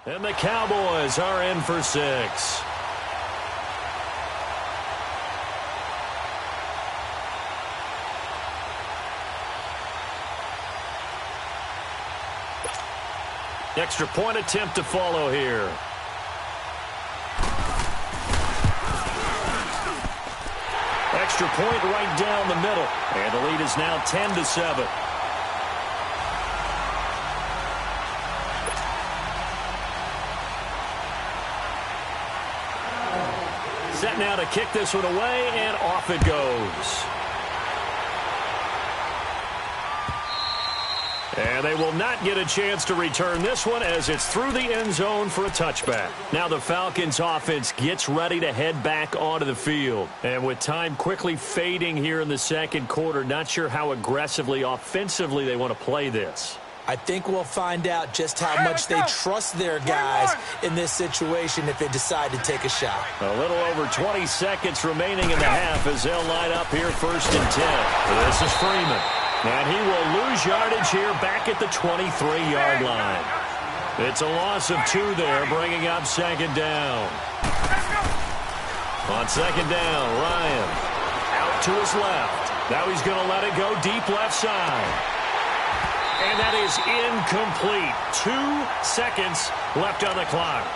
And the Cowboys are in for 6. Extra point attempt to follow here. Extra point right down the middle. And the lead is now 10-7. Set now to kick this one away, and off it goes. And they will not get a chance to return this one as it's through the end zone for a touchback. Now the Falcons offense gets ready to head back onto the field. And with time quickly fading here in the second quarter, not sure how aggressively, offensively they want to play this. I think we'll find out just how much they trust their guys in this situation if they decide to take a shot. A little over 20 seconds remaining in the half as they'll line up here 1st and 10. This is Freeman. And he will lose yardage here back at the 23-yard line. It's a loss of 2 there, bringing up 2nd down. On 2nd down, Ryan out to his left. Now he's going to let it go deep left side. And that is incomplete. 2 seconds left on the clock.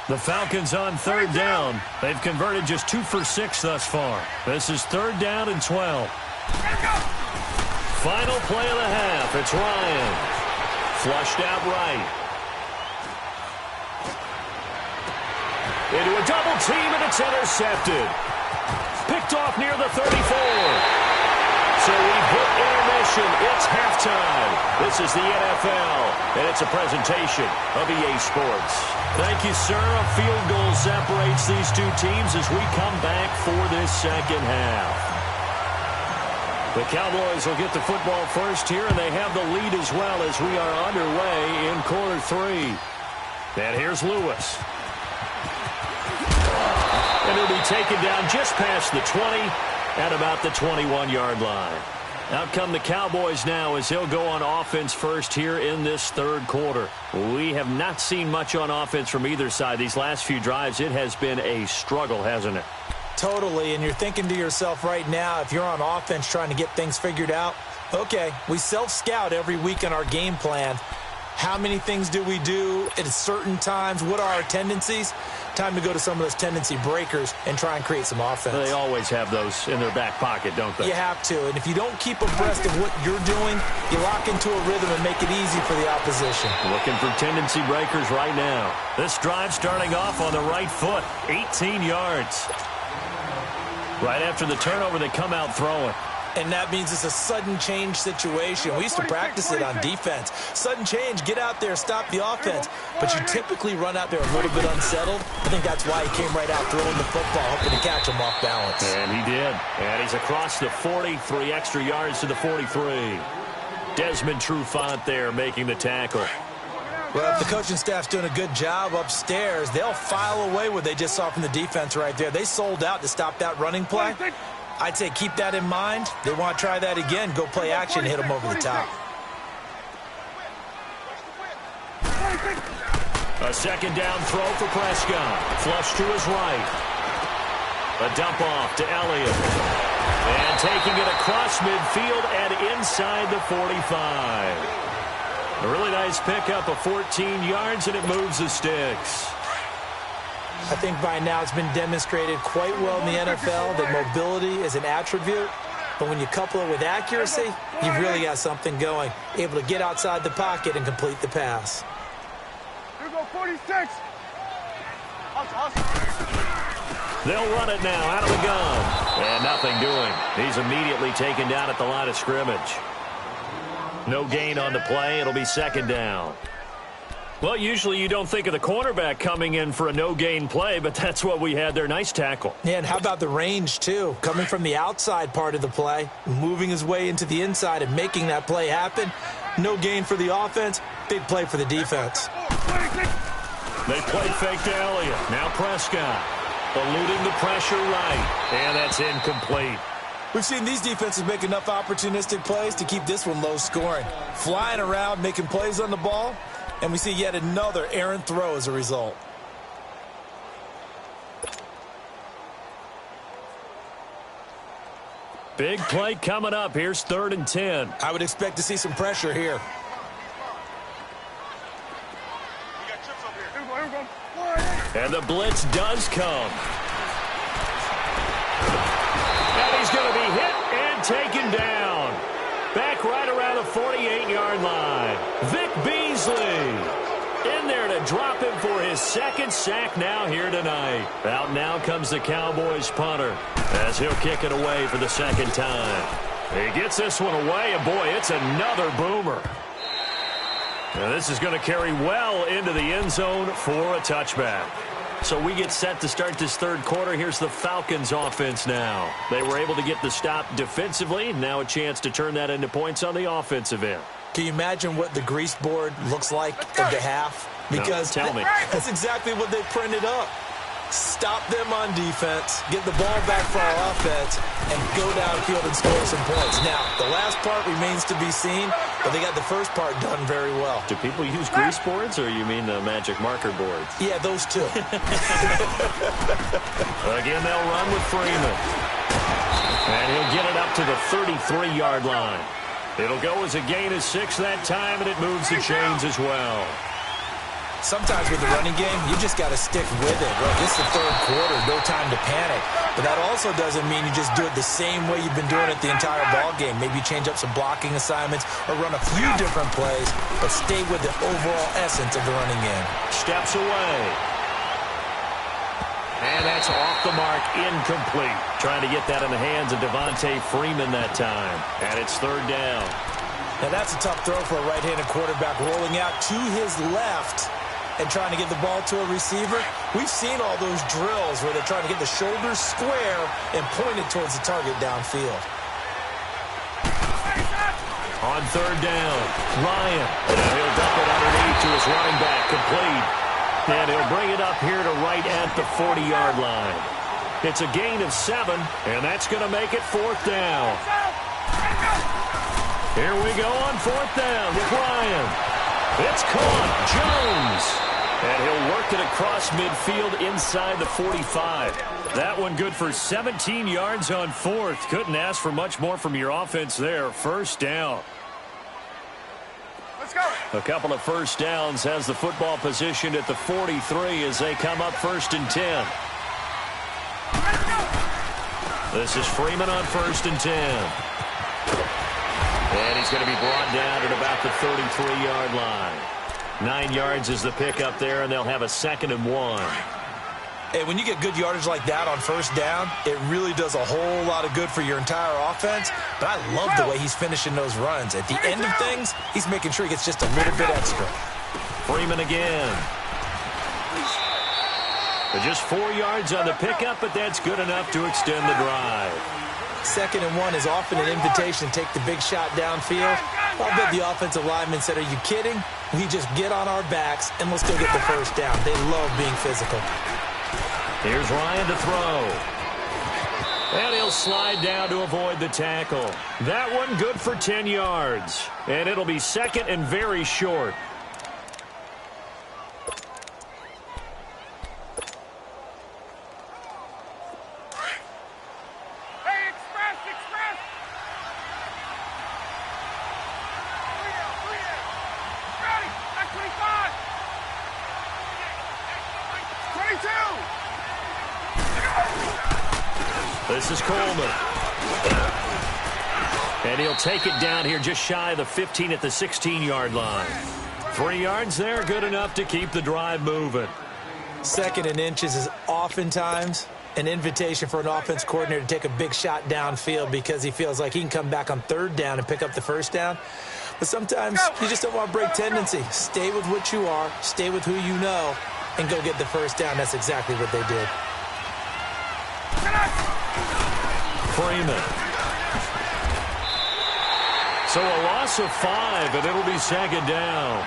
The Falcons on 3rd down. They've converted just 2 for 6 thus far. This is 3rd down and 12. Final play of the half. It's Ryan. Flushed out right. Into a double team, and it's intercepted. Picked off near the 34. So we've hit intermission. It's halftime. This is the NFL, and it's a presentation of EA Sports. Thank you, sir. A field goal separates these two teams as we come back for this second half. The Cowboys will get the football first here, and they have the lead as well as we are underway in quarter 3. And here's Lewis. And it'll be taken down just past the 20 at about the 21-yard line. Out come the Cowboys now as they'll go on offense first here in this 3rd quarter. We have not seen much on offense from either side. These last few drives, it has been a struggle, hasn't it? Totally, and you're thinking to yourself right now, if you're on offense trying to get things figured out, okay, we self-scout every week in our game plan. How many things do we do at certain times? What are our tendencies? Time to go to some of those tendency breakers and try and create some offense. They always have those in their back pocket, don't they? You have to. And if you don't keep abreast of what you're doing, you lock into a rhythm and make it easy for the opposition. Looking for tendency breakers right now. This drive starting off on the right foot. 18 yards. Right after the turnover, they come out throwing. And that means it's a sudden change situation. We used to practice it on defense. Sudden change, get out there, stop the offense. But you typically run out there a little bit unsettled. I think that's why he came right out throwing the football, hoping to catch him off balance. And he did. And he's across the 40, 3 extra yards to the 43. Desmond Trufant there making the tackle. Well, if the coaching staff's doing a good job upstairs, they'll file away what they just saw from the defense right there. They sold out to stop that running play. I'd say keep that in mind. They want to try that again. Go play action, hit them over the top. A 2nd down throw for Prescott. Flush to his right. A dump off to Elliott. And taking it across midfield and inside the 45. A really nice pickup of 14 yards, and it moves the sticks. I think by now it's been demonstrated quite well in the NFL that mobility is an attribute. But when you couple it with accuracy, you've really got something going. Able to get outside the pocket and complete the pass. Here go 46. They'll run it now out of the gun. And nothing doing. He's immediately taken down at the line of scrimmage. No gain on the play. It'll be 2nd down. Well, usually you don't think of the cornerback coming in for a no-gain play, but that's what we had there. Nice tackle. Yeah, and how about the range, too? Coming from the outside part of the play, moving his way into the inside and making that play happen. No gain for the offense, big play for the defense. They play fake to Elliott. Now Prescott eluding the pressure right, and that's incomplete. We've seen these defenses make enough opportunistic plays to keep this one low scoring. Flying around, making plays on the ball, and we see yet another errant throw as a result. Big play coming up. Here's 3rd and 10. I would expect to see some pressure here. And the blitz does come. And he's going to be hit and taken down. Back right around the 48-yard line. Vic Beasley in there to drop him for his 2nd sack now here tonight. Out now comes the Cowboys punter as he'll kick it away for the 2nd time. He gets this one away, and boy, it's another boomer. Now this is going to carry well into the end zone for a touchback. So we get set to start this 3rd quarter. Here's the Falcons offense now. They were able to get the stop defensively. Now a chance to turn that into points on the offensive end. Can you imagine what the grease board looks like at the half? Because no, tell me. That's exactly what they printed up. Stop them on defense, get the ball back for our offense, and go downfield and score some points. Now, the last part remains to be seen, but they got the first part done very well. Do people use grease boards, or you mean the magic marker boards? Yeah, those two. Again, they'll run with Freeman. And he'll get it up to the 33-yard line. It'll go as a gain of 6 that time, and it moves the chains as well. Sometimes with the running game, you just got to stick with it. Look, it's the 3rd quarter, no time to panic. But that also doesn't mean you just do it the same way you've been doing it the entire ball game. Maybe you change up some blocking assignments or run a few different plays, but stay with the overall essence of the running game. Steps away. And that's off the mark, incomplete. Trying to get that in the hands of Devontae Freeman that time. And it's 3rd down. Now that's a tough throw for a right-handed quarterback, rolling out to his left and trying to get the ball to a receiver. We've seen all those drills where they're trying to get the shoulders square and point it towards the target downfield. On 3rd down, Ryan. And he'll dump it underneath to his running back, complete. And he'll bring it up here to right at the 40-yard line. It's a gain of 7, and that's going to make it 4th down. Here we go on 4th down with Ryan. It's caught. Jones. And he'll work it across midfield inside the 45. That one good for 17 yards on 4th. Couldn't ask for much more from your offense there. 1st down. Let's go. A couple of 1st downs has the football positioned at the 43 as they come up 1st and 10. This is Freeman on 1st and 10. And he's going to be brought down at about the 33-yard line. 9 yards is the pickup there, and they'll have a 2nd and 1. Hey, when you get good yardage like that on 1st down, it really does a whole lot of good for your entire offense. But I love the way he's finishing those runs. At the end of things, he's making sure he gets just a little bit extra. Freeman again. But just 4 yards on the pickup, but that's good enough to extend the drive. 2nd and 1 is often an invitation to take the big shot downfield. I'll bet the offensive lineman said, are you kidding? We just get on our backs and let's go get the 1st down. They love being physical. Here's Ryan to throw. And he'll slide down to avoid the tackle. That one good for 10 yards. And it'll be 2nd and very short. This is Coleman. And he'll take it down here just shy of the 15 at the 16-yard line. 3 yards there, good enough to keep the drive moving. 2nd and inches is oftentimes an invitation for an offense coordinator to take a big shot downfield because he feels like he can come back on third down and pick up the first down. But sometimes you just don't want to break tendency. Stay with what you are, stay with who you know, and go get the first down. That's exactly what they did. Freeman. So a loss of 5, and it'll be second down.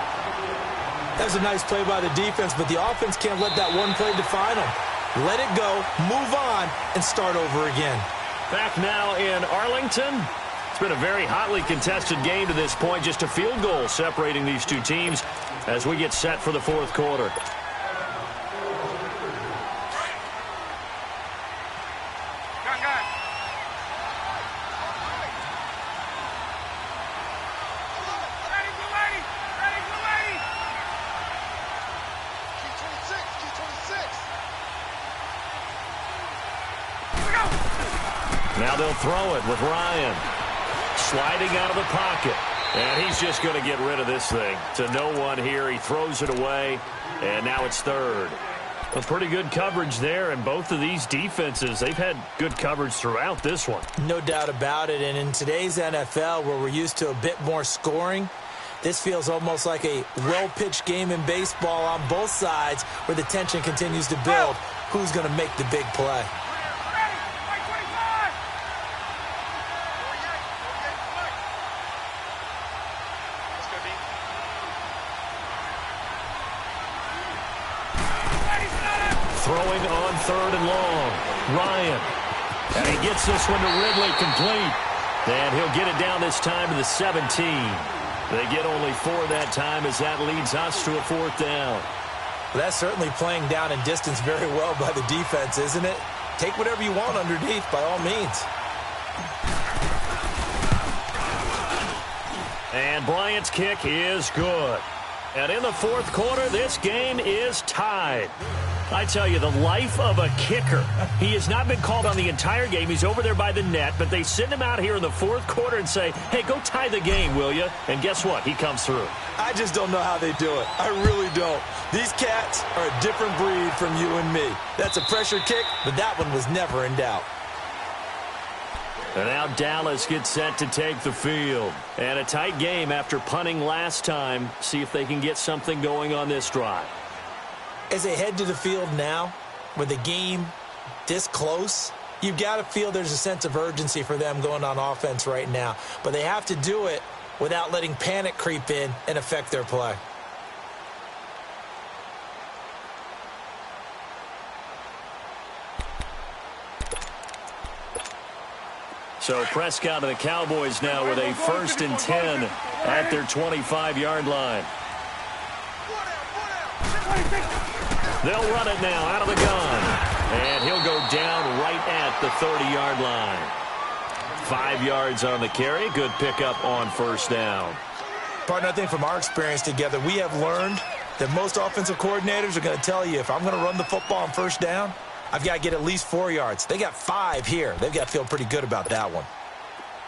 That was a nice play by the defense, but the offense can't let that one play define them. Let it go, move on, and start over again. Back now in Arlington. It's been a very hotly contested game to this point. Just a field goal separating these two teams as we get set for the fourth quarter. Now they'll throw it with Ryan. Sliding out of the pocket. And he's just going to get rid of this thing. To no one here. He throws it away. And now it's third. A pretty good coverage there. And both of these defenses, they've had good coverage throughout this one. No doubt about it. And in today's NFL, where we're used to a bit more scoring, this feels almost like a well-pitched game in baseball on both sides where the tension continues to build. Who's going to make the big play? Throwing on third and long. Ryan. And he gets this one to Ridley complete. And he'll get it down this time to the 17. They get only 4 that time as that leads us to a fourth down. Well, that's certainly playing down and distance very well by the defense, isn't it? Take whatever you want underneath, by all means. And Bryant's kick is good. And in the fourth quarter, this game is tied. I tell you, the life of a kicker. He has not been called on the entire game. He's over there by the net, but they send him out here in the fourth quarter and say, hey, go tie the game, will you? And guess what? He comes through. I just don't know how they do it. I really don't. These cats are a different breed from you and me. That's a pressure kick, but that one was never in doubt. And now Dallas gets set to take the field. And a tight game after punting last time. See if they can get something going on this drive. As they head to the field now, with the game this close, you've got to feel there's a sense of urgency for them going on offense right now. But they have to do it without letting panic creep in and affect their play. So Prescott and the Cowboys now with a 1st and 10 at their 25-yard line. They'll run it now out of the gun. And he'll go down right at the 30-yard line. 5 yards on the carry. Good pickup on first down. Partner, I think from our experience together, we have learned that most offensive coordinators are going to tell you, if I'm going to run the football on first down, I've got to get at least 4 yards. They got 5 here. They've got to feel pretty good about that one.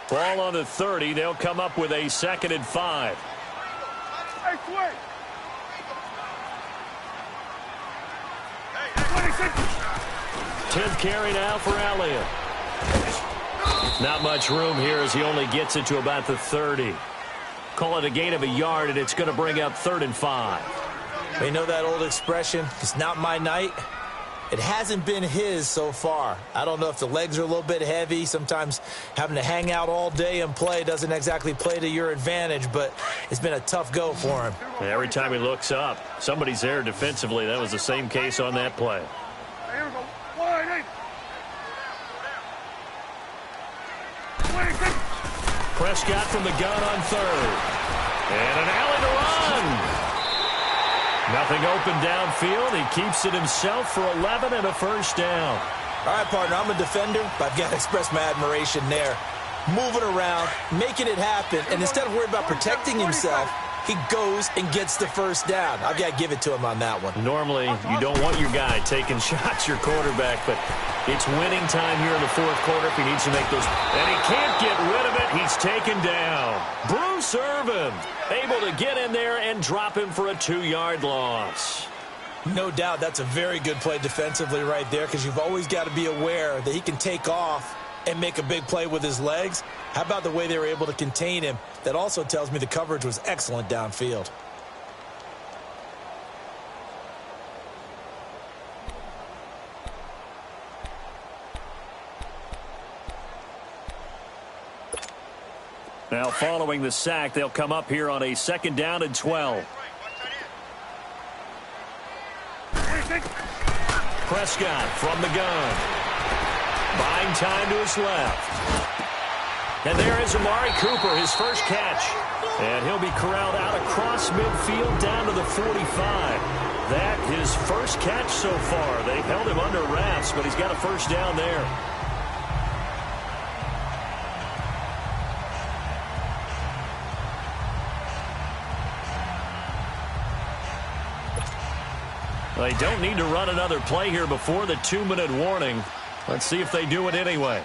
Ball on the 30. They'll come up with a 2nd and 5. Hey, Sway. 10th carry now for Elliott. Not much room here as he only gets it to about the 30. Call it a gain of a yard, and it's going to bring up 3rd and 5. You know that old expression, it's not my night? It hasn't been his so far. I don't know if the legs are a little bit heavy. Sometimes having to hang out all day and play doesn't exactly play to your advantage, but it's been a tough go for him. Every time he looks up, somebody's there defensively. That was the same case on that play. Here we go. 1-8. 26. Prescott from the gun on 3rd. And an alley to run. Nothing open downfield. He keeps it himself for 11 and a 1st down. All right, partner, I'm a defender, but I've got to express my admiration there. Moving around, making it happen, and instead of worrying about protecting himself, he goes and gets the first down. I've got to give it to him on that one. Normally, you don't want your guy taking shots, your quarterback, but it's winning time here in the fourth quarter if he needs to make those. And he can't get rid of it. He's taken down. Bruce Irvin able to get in there and drop him for a 2-yard loss. No doubt that's a very good play defensively right there, because you've always got to be aware that he can take off and make a big play with his legs. How about the way they were able to contain him? That also tells me the coverage was excellent downfield. Now following the sack, they'll come up here on a 2nd down and 12. Prescott from the gun. Buying time to his left. And there is Amari Cooper, his first catch. And he'll be corralled out across midfield down to the 45. That his first catch so far. They've held him under wraps, but he's got a first down there. They don't need to run another play here before the 2-minute warning. Let's see if they do it anyway.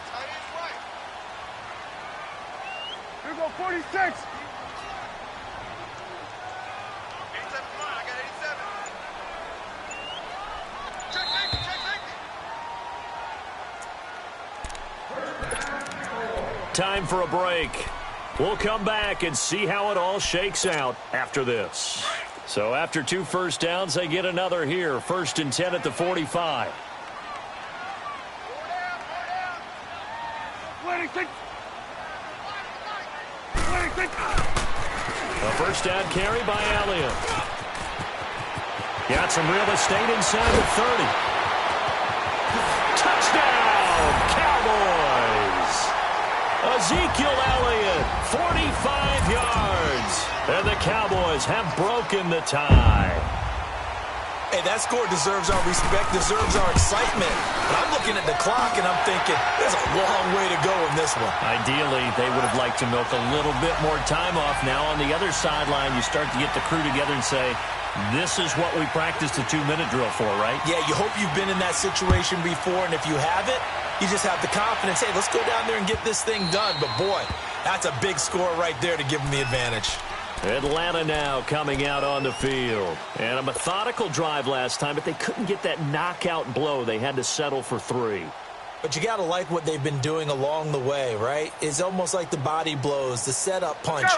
Here go 46. 87 I got 87. Check safety. Time for a break. We'll come back and see how it all shakes out after this. So after 2 first downs, they get another here. 1st and 10 at the 45. 26. A first down carry by Elliott. Got some real estate inside the 30. Touchdown, Cowboys! Ezekiel Elliott, 45 yards. And the Cowboys have broken the tie. Hey, that score deserves our respect, deserves our excitement. But I'm looking at the clock, and I'm thinking, there's a long way to go in this one. Ideally, they would have liked to milk a little bit more time off. Now on the other sideline, you start to get the crew together and say, this is what we practiced the 2-minute drill for, right? Yeah, you hope you've been in that situation before, and if you haven't, you just have the confidence, hey, let's go down there and get this thing done. But, boy, that's a big score right there to give them the advantage. Atlanta now coming out on the field. And a methodical drive last time, but they couldn't get that knockout blow. They had to settle for 3. But you got to like what they've been doing along the way, right? It's almost like the body blows, the setup punch.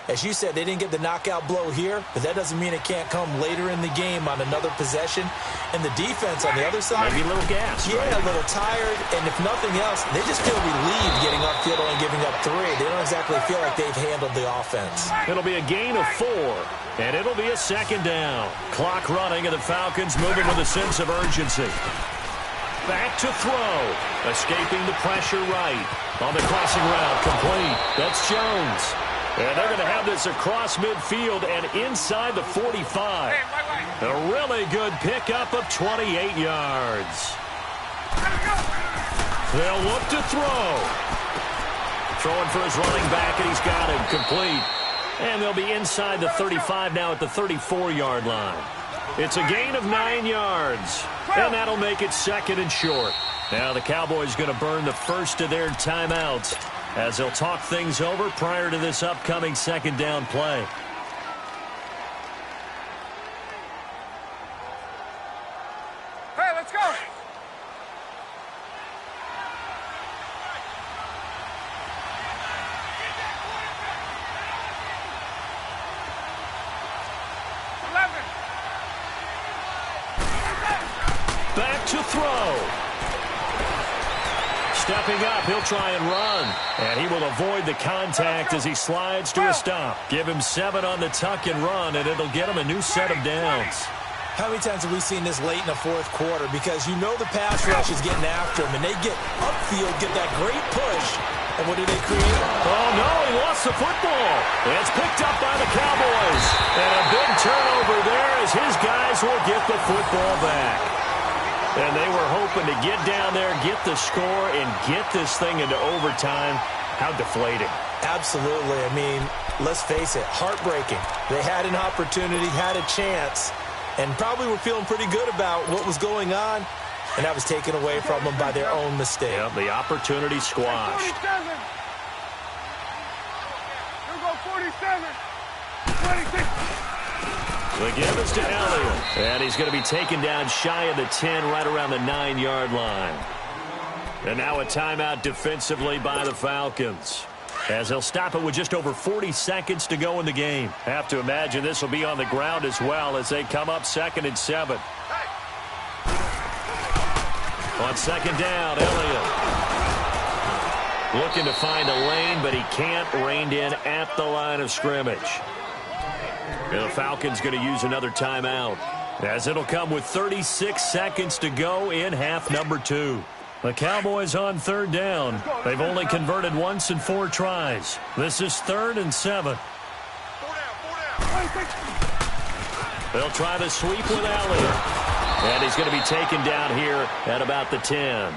As you said, they didn't get the knockout blow here, but that doesn't mean it can't come later in the game on another possession. And the defense on the other side, maybe a little gas, yeah, right? A little tired. And if nothing else, they just feel relieved getting upfield and giving up 3. They don't exactly feel like they've handled the offense. It'll be a gain of 4, and it'll be a 2nd down. Clock running, and the Falcons moving with a sense of urgency. Back to throw. Escaping the pressure right. On the crossing route, complete. That's Jones. And they're going to have this across midfield and inside the 45. A really good pickup of 28 yards. They'll look to throw. Throwing for his running back, and he's got him complete. And they'll be inside the 35 now at the 34-yard line. It's a gain of 9 yards, and that'll make it 2nd and short. Now the Cowboys going to burn the first of their timeouts as they'll talk things over prior to this upcoming 2nd down play. Hey, let's go. Back to throw. Stepping up, he'll try and run. And he will avoid the contact as he slides to a stop. Give him 7 on the tuck and run, and it'll get him a new set of downs. How many times have we seen this late in the 4th quarter? Because you know the pass rush is getting after him, and they get upfield, get that great push. And what do they create? Oh, no, he lost the football. It's picked up by the Cowboys. And a big turnover there as his guys will get the football back. And they were hoping to get down there, get the score, and get this thing into overtime. How deflating. Absolutely. I mean, let's face it, heartbreaking. They had an opportunity, had a chance, and probably were feeling pretty good about what was going on, and that was taken away from them by their own mistake. Yep, the opportunity squashed. 47. Here go 47. 26. The give is to Elliott. And he's going to be taken down shy of the 10, right around the 9-yard line. And now a timeout defensively by the Falcons, as they'll stop it with just over 40 seconds to go in the game. Have to imagine this will be on the ground as well as they come up 2nd and 7. On 2nd down, Elliott looking to find a lane, but he can't. Reined in at the line of scrimmage. And the Falcons going to use another timeout, as it'll come with 36 seconds to go in half number 2. The Cowboys on 3rd down. They've only converted once in 4 tries. This is 3rd and 7. They'll try the sweep with Elliott. And he's going to be taken down here at about the 10.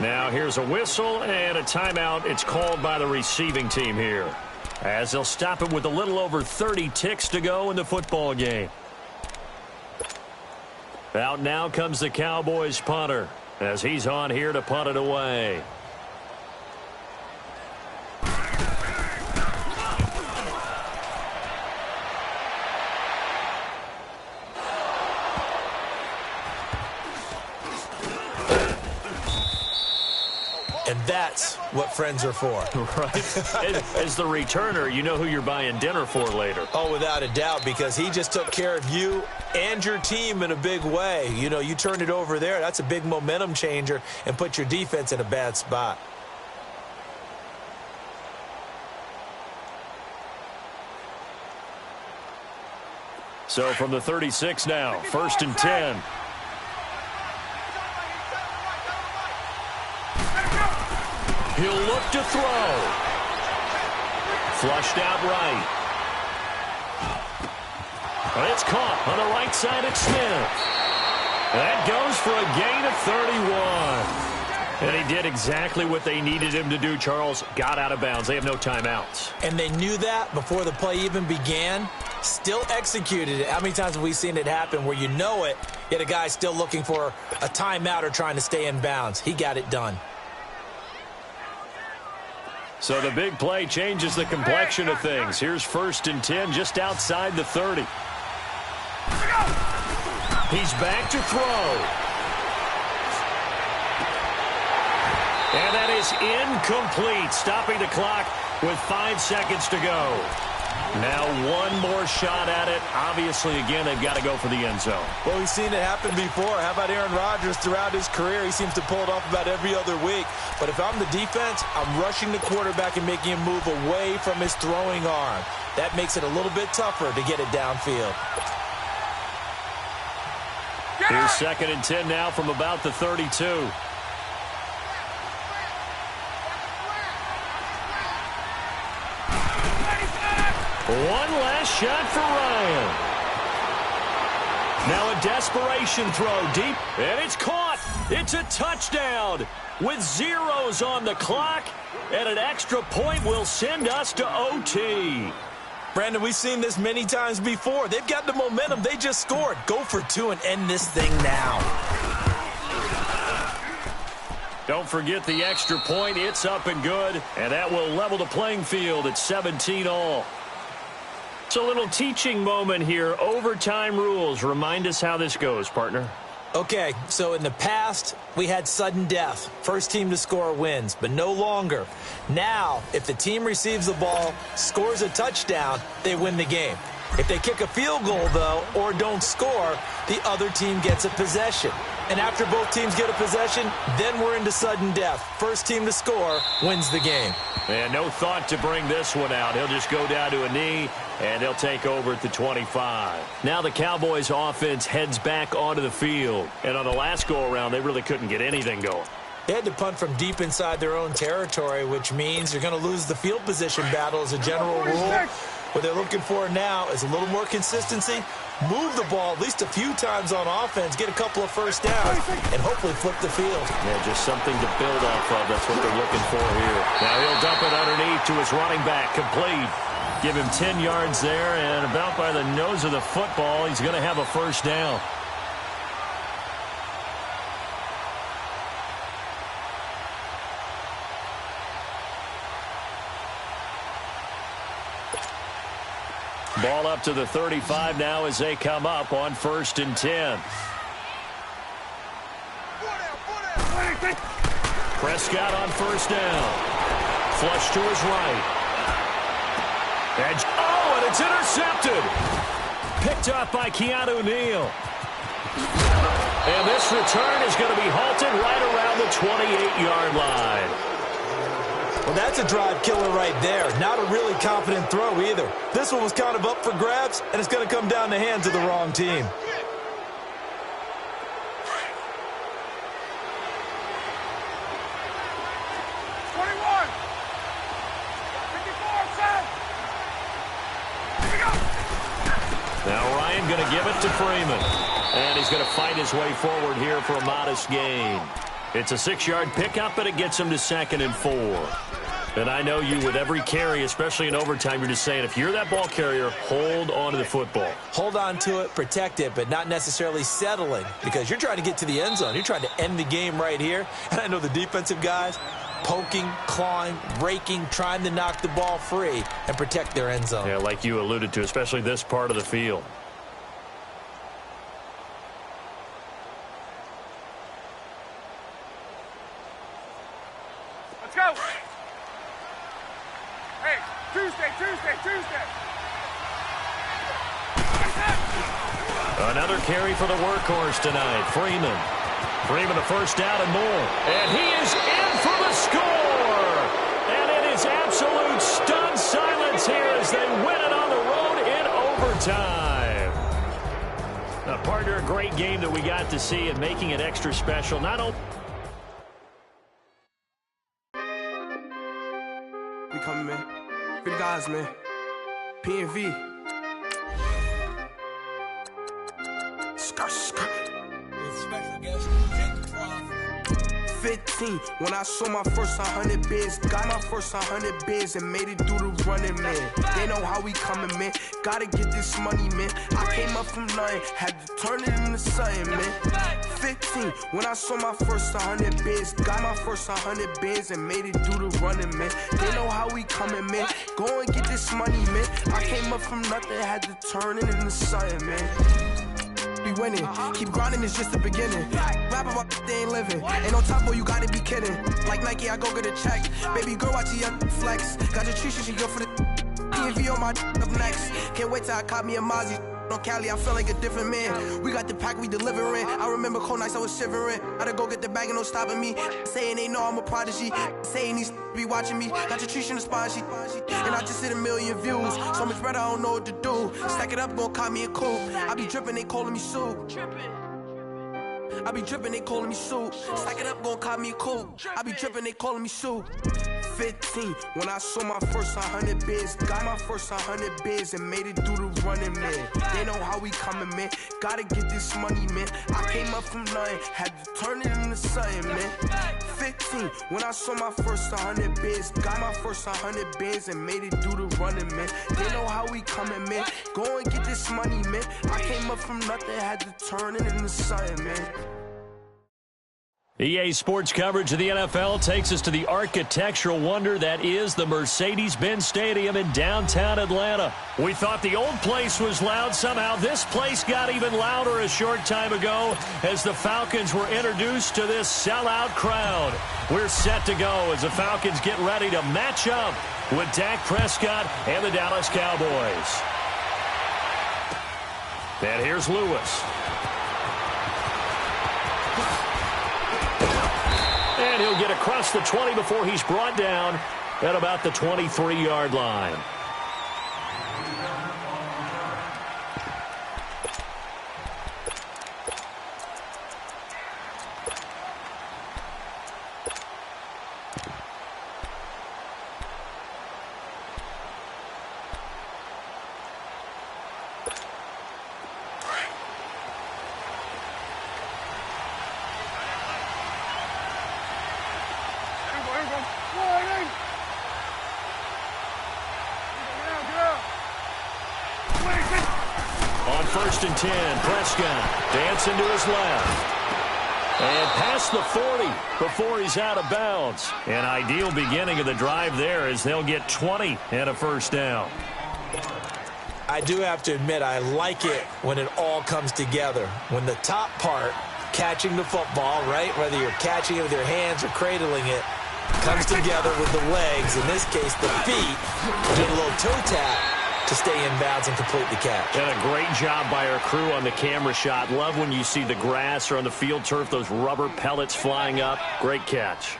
Now here's a whistle and a timeout. It's called by the receiving team here, as they'll stop it with a little over 30 ticks to go in the football game. Out now comes the Cowboys punter, as he's on here to punt it away. And that's what friends are for. Right. As the returner, you know who you're buying dinner for later. Oh, without a doubt, because he just took care of you and your team in a big way. You know, you turned it over there. That's a big momentum changer and put your defense in a bad spot. So from the 36 now, 1st and 10. He'll look to throw. Flushed out right. And it's caught on the right side at Smith. That goes for a gain of 31. And he did exactly what they needed him to do, Charles. Got out of bounds. They have no timeouts. And they knew that before the play even began. Still executed it. How many times have we seen it happen where you know it, yet a guy's still looking for a timeout or trying to stay in bounds? He got it done. So the big play changes the complexion of things. Here's 1st and 10 just outside the 30. He's back to throw. And that is incomplete, stopping the clock with 5 seconds to go. Now one more shot at it. Obviously, again, they've got to go for the end zone. Well, we've seen it happen before. How about Aaron Rodgers throughout his career? He seems to pull it off about every other week. But if I'm the defense, I'm rushing the quarterback and making him move away from his throwing arm. That makes it a little bit tougher to get it downfield. Here's 2nd and 10 now from about the 32. One last shot for Ryan. Now a desperation throw deep, and it's caught. It's a touchdown with zeros on the clock, and an extra point will send us to OT. Brandon, we've seen this many times before. They've got the momentum. They just scored. Go for 2 and end this thing now. Don't forget the extra point. It's up and good, and that will level the playing field at 17 all. It's a little teaching moment here. Overtime rules. Remind us how this goes, partner. Okay, so in the past, we had sudden death. First team to score wins, but no longer. Now, if the team receives the ball, scores a touchdown, they win the game. If they kick a field goal, though, or don't score, the other team gets a possession. And after both teams get a possession, then we're into sudden death. First team to score wins the game. And no thought to bring this one out. He'll just go down to a knee, and they'll take over at the 25. Now the Cowboys offense heads back onto the field. And on the last go-around, they really couldn't get anything going. They had to punt from deep inside their own territory, which means you're going to lose the field position battle as a general rule. What they're looking for now is a little more consistency, move the ball at least a few times on offense, get a couple of first downs, and hopefully flip the field. Yeah, just something to build off of. That's what they're looking for here. Now he'll dump it underneath to his running back, complete. Give him 10 yards there, and about by the nose of the football, he's going to have a first down. Ball up to the 35 now as they come up on 1st and 10. Prescott on 1st down. Flush to his right. And it's intercepted. Picked up by Keanu Neal. And this return is going to be halted right around the 28-yard line. Well, that's a drive killer right there. Not a really confident throw either. This one was kind of up for grabs, and it's going to come down the hands of the wrong team. Now Ryan going to give it to Freeman. And he's going to fight his way forward here for a modest gain. It's a 6-yard pickup, and it gets him to 2nd and 4. And I know you with every carry, especially in overtime, you're just saying if you're that ball carrier, hold on to the football. Hold on to it, protect it, but not necessarily settling because you're trying to get to the end zone. You're trying to end the game right here. And I know the defensive guys poking, clawing, raking, trying to knock the ball free and protect their end zone. Yeah, like you alluded to, especially this part of the field. Let's go. Hey, Tuesday. Another carry for the workhorse tonight, Freeman. Freeman a 1st down and more. And he is in for the score. And it is absolute stunned silence here as they win it on the road in overtime. Partner, a great game that we got to see and making it extra special. Not only we coming, man. For the guys, man. P&V. Skirt. With special guest, 15, when I saw my first 100 bids, got my first 100 bids and made it through the running, man. They know how we coming, man. Gotta get this money, man. I came up from nothing, had to turn it into something, man. 15, when I saw my first 100 bids, got my first 100 bids and made it through the running, man. They know how we coming, man. Go and get this money, man. I came up from nothing, had to turn it into something, man. Be winning, keep grinding, it's just the beginning. Rap about they ain't living. Ain't no top boy, you gotta be kidding. Like Nike, I go get a check. Baby girl, watch your flex. Got your Trisha, she go for the P&V on my up next. Can't wait till I caught me a Mozzie. On Cali, I feel like a different man. We got the pack, we delivering. I remember cold nights, I was shivering. Gotta go get the bag and no stopping me. Saying they know I'm a prodigy. Saying these be watching me. Got your Trisha in the spot, she. And I just hit 1 million views. So much better, I don't know what to do. Stack it up, gon' call me a coupe. I be dripping, they calling me soup. I be dripping, they calling me soup. Stack it up, gon' call me a coupe. I be dripping, they calling me soup. 15, when I saw my first 100 bids, got my first 100 bids and made it through the running, man. They know how we coming, man. Gotta get this money, man. I came up from nothing, had to turn it into something, man. 15, when I saw my first 100 bids, got my first 100 bids and made it through the running, man. They know how we coming, man. Go and get this money, man. I came up from nothing, had to turn it into something, man. EA Sports coverage of the NFL takes us to the architectural wonder that is the Mercedes-Benz Stadium in downtown Atlanta. We thought the old place was loud. Somehow this place got even louder a short time ago as the Falcons were introduced to this sellout crowd. We're set to go as the Falcons get ready to match up with Dak Prescott and the Dallas Cowboys. And here's Lewis. And he'll get across the 20 before he's brought down at about the 23-yard line. On 1st and 10, Prescott dancing to his left. And past the 40 before he's out of bounds. An ideal beginning of the drive there as they'll get 20 and a 1st down. I do have to admit, I like it when it all comes together. When the top part, catching the football, right, whether you're catching it with your hands or cradling it, comes together with the legs, in this case the feet, doing a little toe tap to stay in bounds and complete the catch. And a great job by our crew on the camera shot. Love when you see the grass or on the field turf, those rubber pellets flying up. Great catch.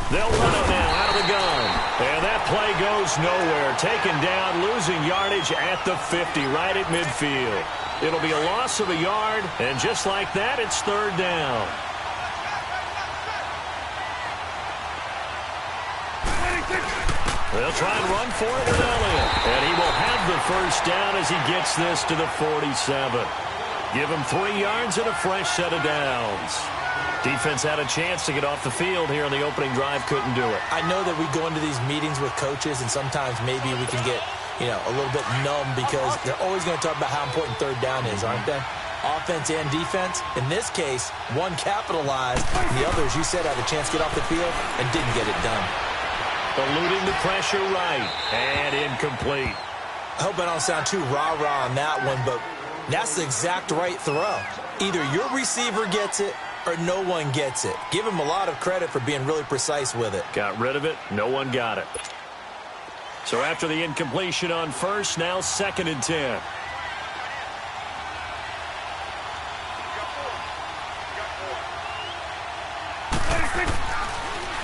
They'll run it now out of the gun. And that play goes nowhere. Taken down, losing yardage at the 50, right at midfield. It'll be a loss of a yard, and just like that, it's third down. They'll try and run for it with Elliott. And he will have the first down as he gets this to the 47. Give him 3 yards and a fresh set of downs. Defense had a chance to get off the field here in the opening drive, couldn't do it. I know that we go into these meetings with coaches, and sometimes maybe we can get, a little bit numb because they're always going to talk about how important third down is, aren't they? Offense and defense. In this case, one capitalized, and the others, you said, had a chance to get off the field and didn't get it done. Eluding the pressure right, and incomplete. I hope I don't sound too rah-rah on that one, but that's the exact right throw. Either your receiver gets it or no one gets it. Give him a lot of credit for being really precise with it. Got rid of it. No one got it. So after the incompletion on first, now 2nd and 10.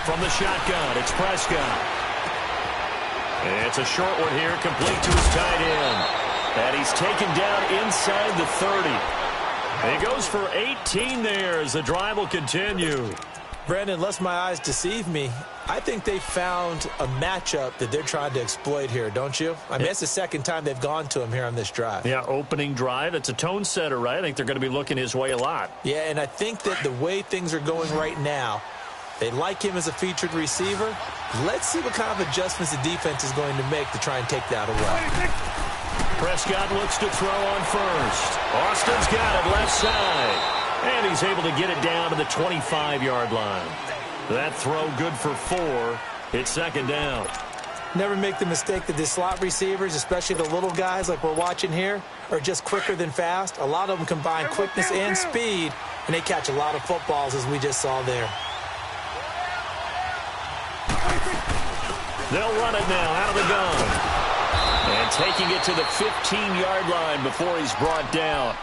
From the shotgun, it's Prescott. It's a short one here, complete to his tight end. And he's taken down inside the 30. He goes for 18 there as the drive will continue. Brandon, unless my eyes deceive me, I think they found a matchup that they're trying to exploit here, don't you? I mean, it's the second time they've gone to him here on this drive. Yeah, opening drive. It's a tone setter, right? I think they're going to be looking his way a lot. Yeah, and I think that the way things are going right now, they like him as a featured receiver. Let's see what kind of adjustments the defense is going to make to try and take that away. Prescott looks to throw on first. Austin's got it left side. And he's able to get it down to the 25-yard line. That throw good for 4. It's 2nd down. Never make the mistake that the slot receivers, especially the little guys like we're watching here, are just quicker than fast. A lot of them combine quickness and speed, and they catch a lot of footballs, as we just saw there. They'll run it now out of the gun. And taking it to the 15-yard line before he's brought down.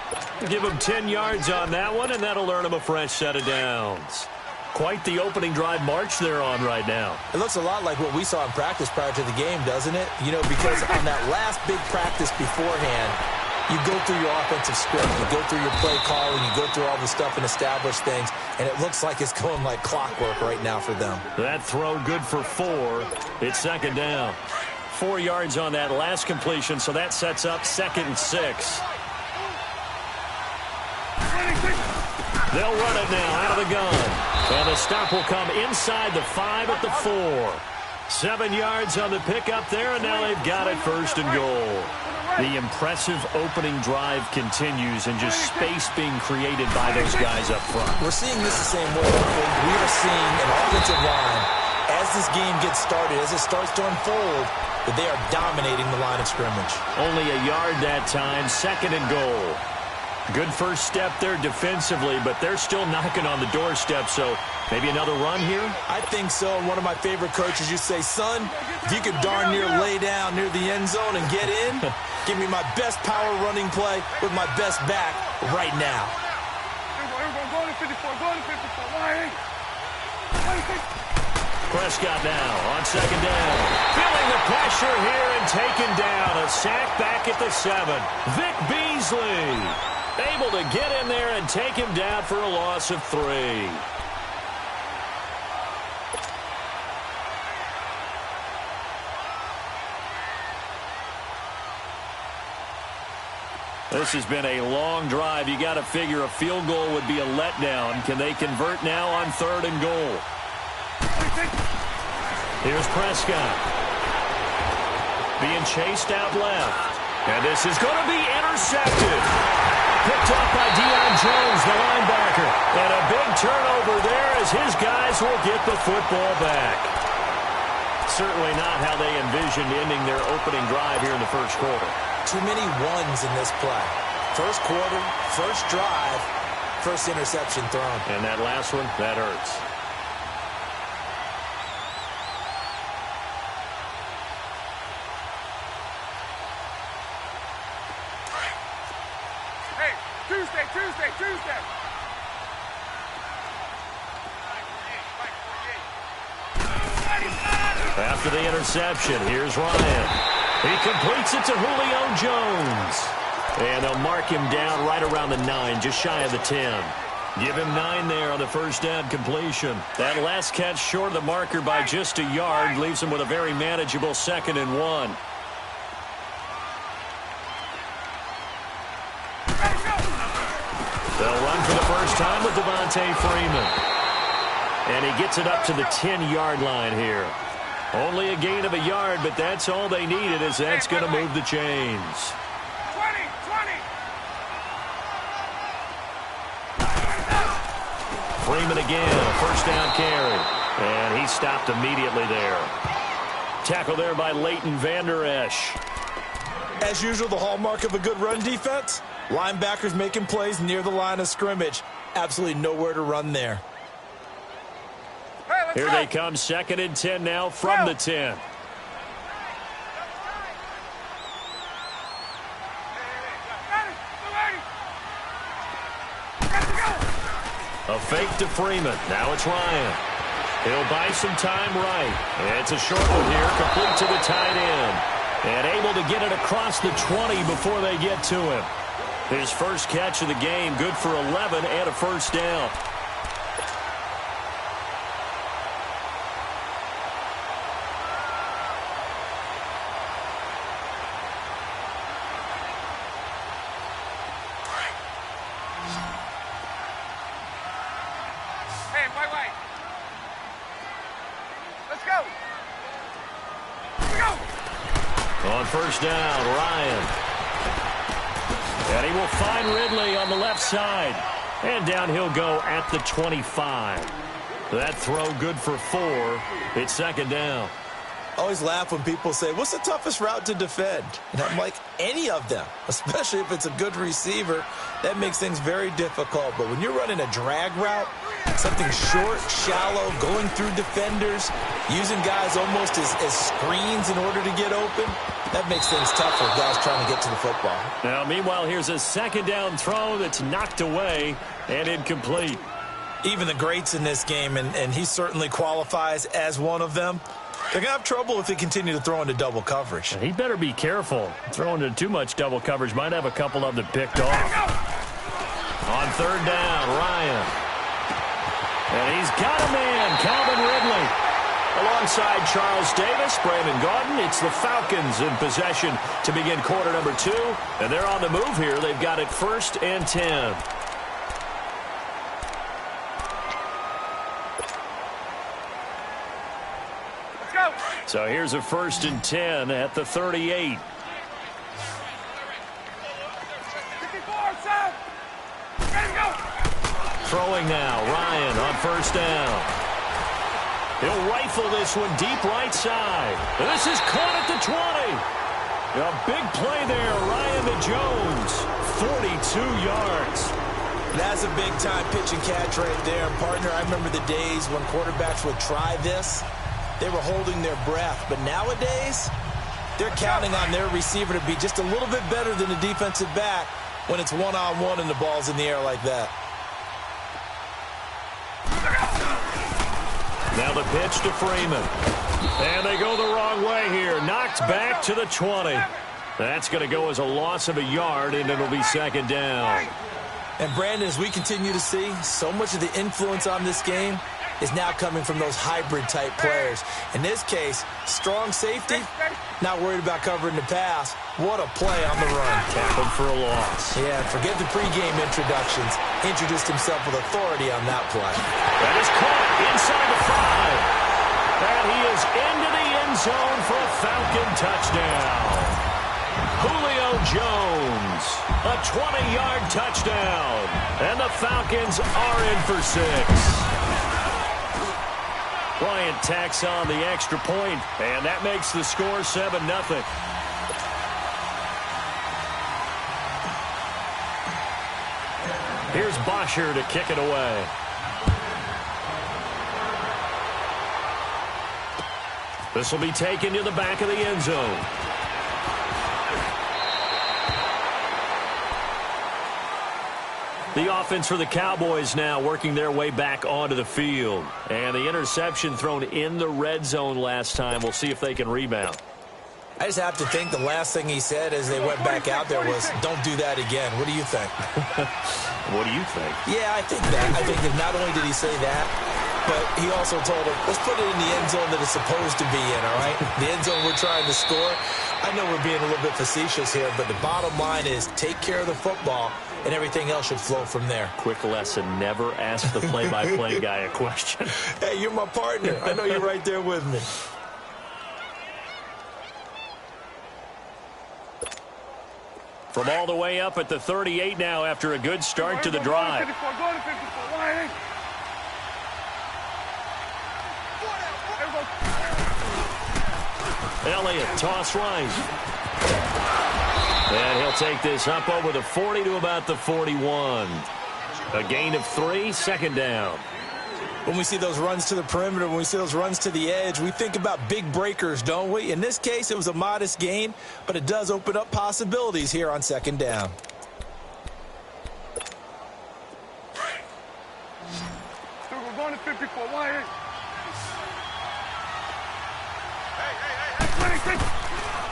Give him 10 yards on that one, and that'll earn him a fresh set of downs. Quite the opening drive march they're on right now. It looks a lot like what we saw in practice prior to the game, doesn't it? Because on that last big practice beforehand, you go through your offensive script, you go through your play calling, you go through all the stuff and establish things, and it looks like it's going like clockwork right now for them. That throw good for 4. It's 2nd down. 4 yards on that last completion, so that sets up 2nd and 6. They'll run it now out of the gun. And the stop will come inside the 5 at the 4. 7 yards on the pickup there, and now they've got it 1st and goal. The impressive opening drive continues, and just space being created by those guys up front. We're seeing this the same way. We are seeing an offensive line, as this game gets started, as it starts to unfold, that they are dominating the line of scrimmage. Only a yard that time, 2nd and goal. Good first step there defensively, but they're still knocking on the doorstep, so maybe another run here? I think so. And one of my favorite coaches, you say, son, if you could darn near lay down near the end zone and get in, give me my best power running play with my best back right now. Go to 54, go to 54. Prescott now on 2nd down. Feeling the pressure here and taken down. A sack back at the 7. Vic Beasley able to get in there and take him down for a loss of 3. This has been a long drive. You got to figure a field goal would be a letdown. Can they convert now on 3rd and goal? Here's Prescott. Being chased out left. And this is going to be intercepted. Picked up by Deion Jones, the linebacker. And a big turnover there as his guys will get the football back. Certainly not how they envisioned ending their opening drive here in the first quarter. Too many ones in this play. First quarter, first drive, first interception thrown. And that last one, that hurts. Hey, Tuesday. After the interception, here's Ryan. He completes it to Julio Jones. And they'll mark him down right around the 9, just shy of the 10. Give him 9 there on the first down completion. That last catch short of the marker by just a yard leaves him with a very manageable 2nd and 1. They'll run for the first time with Devontae Freeman. And he gets it up to the 10-yard line here. Only a gain of a yard, but that's all they needed, as that's going to move the chains. 20. Freeman again, a first down carry. And he stopped immediately there. Tackle there by Leighton Vander Esch. As usual, the hallmark of a good run defense, linebackers making plays near the line of scrimmage. Absolutely nowhere to run there. Hey, Here they come, 2nd and 10 now from the 10. A fake to Freeman. Now it's Ryan. He'll buy some time right. And it's a short one here, complete to the tight end. And able to get it across the 20 before they get to him. His first catch of the game, good for 11 and a first down. Wait. Let's go. On first down, Ryan. And he will find Ridley on the left side. And down he'll go at the 25. That throw good for 4. It's 2nd down. I always laugh when people say, what's the toughest route to defend? And I'm like, any of them, especially if it's a good receiver. That makes things very difficult. But when you're running a drag route, something short, shallow, going through defenders, using guys almost as screens in order to get open, that makes things tough for guys trying to get to the football. Now, meanwhile, here's a 2nd down throw that's knocked away and incomplete. Even the greats in this game, and he certainly qualifies as one of them, they're going to have trouble if they continue to throw into double coverage. He better be careful. Throwing into too much double coverage might have a couple of them picked off. On 3rd down, Ryan. And he's got a man, Calvin Ridley. Alongside Charles Davis, Brandon Gaudin, it's the Falcons in possession to begin quarter number 2. And they're on the move here. They've got it 1st and 10. Let's go. So here's a 1st and 10 at the 38. 54, Sam. Ready to go. Throwing now, Ryan on first down. He'll rifle this one deep right side. And this is caught at the 20. A big play there, Ryan to Jones. 42 yards. That's a big-time pitch and catch right there. And, partner, I remember the days when quarterbacks would try this. They were holding their breath. But nowadays, they're counting on their receiver to be just a little bit better than the defensive back when it's one-on-one and the ball's in the air like that. Now the pitch to Freeman. And they go the wrong way here. Knocked back to the 20. That's going to go as a loss of a yard, and it'll be 2nd down. And, Brandon, as we continue to see, so much of the influence on this game is now coming from those hybrid-type players. In this case, strong safety, not worried about covering the pass. What a play on the run. Tackled for a loss. Yeah, forget the pregame introductions. Introduced himself with authority on that play. That is caught inside the 5. And he is into the end zone for a Falcon touchdown. Julio Jones. A 20-yard touchdown. And the Falcons are in for 6. Bryant tacks on the extra point, and that makes the score 7-0. Here's Bosher to kick it away. This will be taken to the back of the end zone. The offense for the Cowboys now working their way back onto the field. And the interception thrown in the red zone last time. We'll see if they can rebound. I just have to think the last thing he said as they went back out there was, don't do that again. What do you think? What do you think? Yeah, I think that. I think that not only did he say that, but he also told him, let's put it in the end zone that it's supposed to be in, all right? The end zone we're trying to score. I know we're being a little bit facetious here, but the bottom line is take care of the football, and everything else should flow from there. Quick lesson, never ask the play-by-play guy a question. Hey, you're my partner. I know you're right there with me. From all the way up at the 38 now after a good start to the drive. Elliott, toss right. And he'll take this up over the 40 to about the 41. A gain of 3, second down. When we see those runs to the perimeter, when we see those runs to the edge, we think about big breakers, don't we? In this case, it was a modest gain, but it does open up possibilities here on second down. We're going to 54. Why?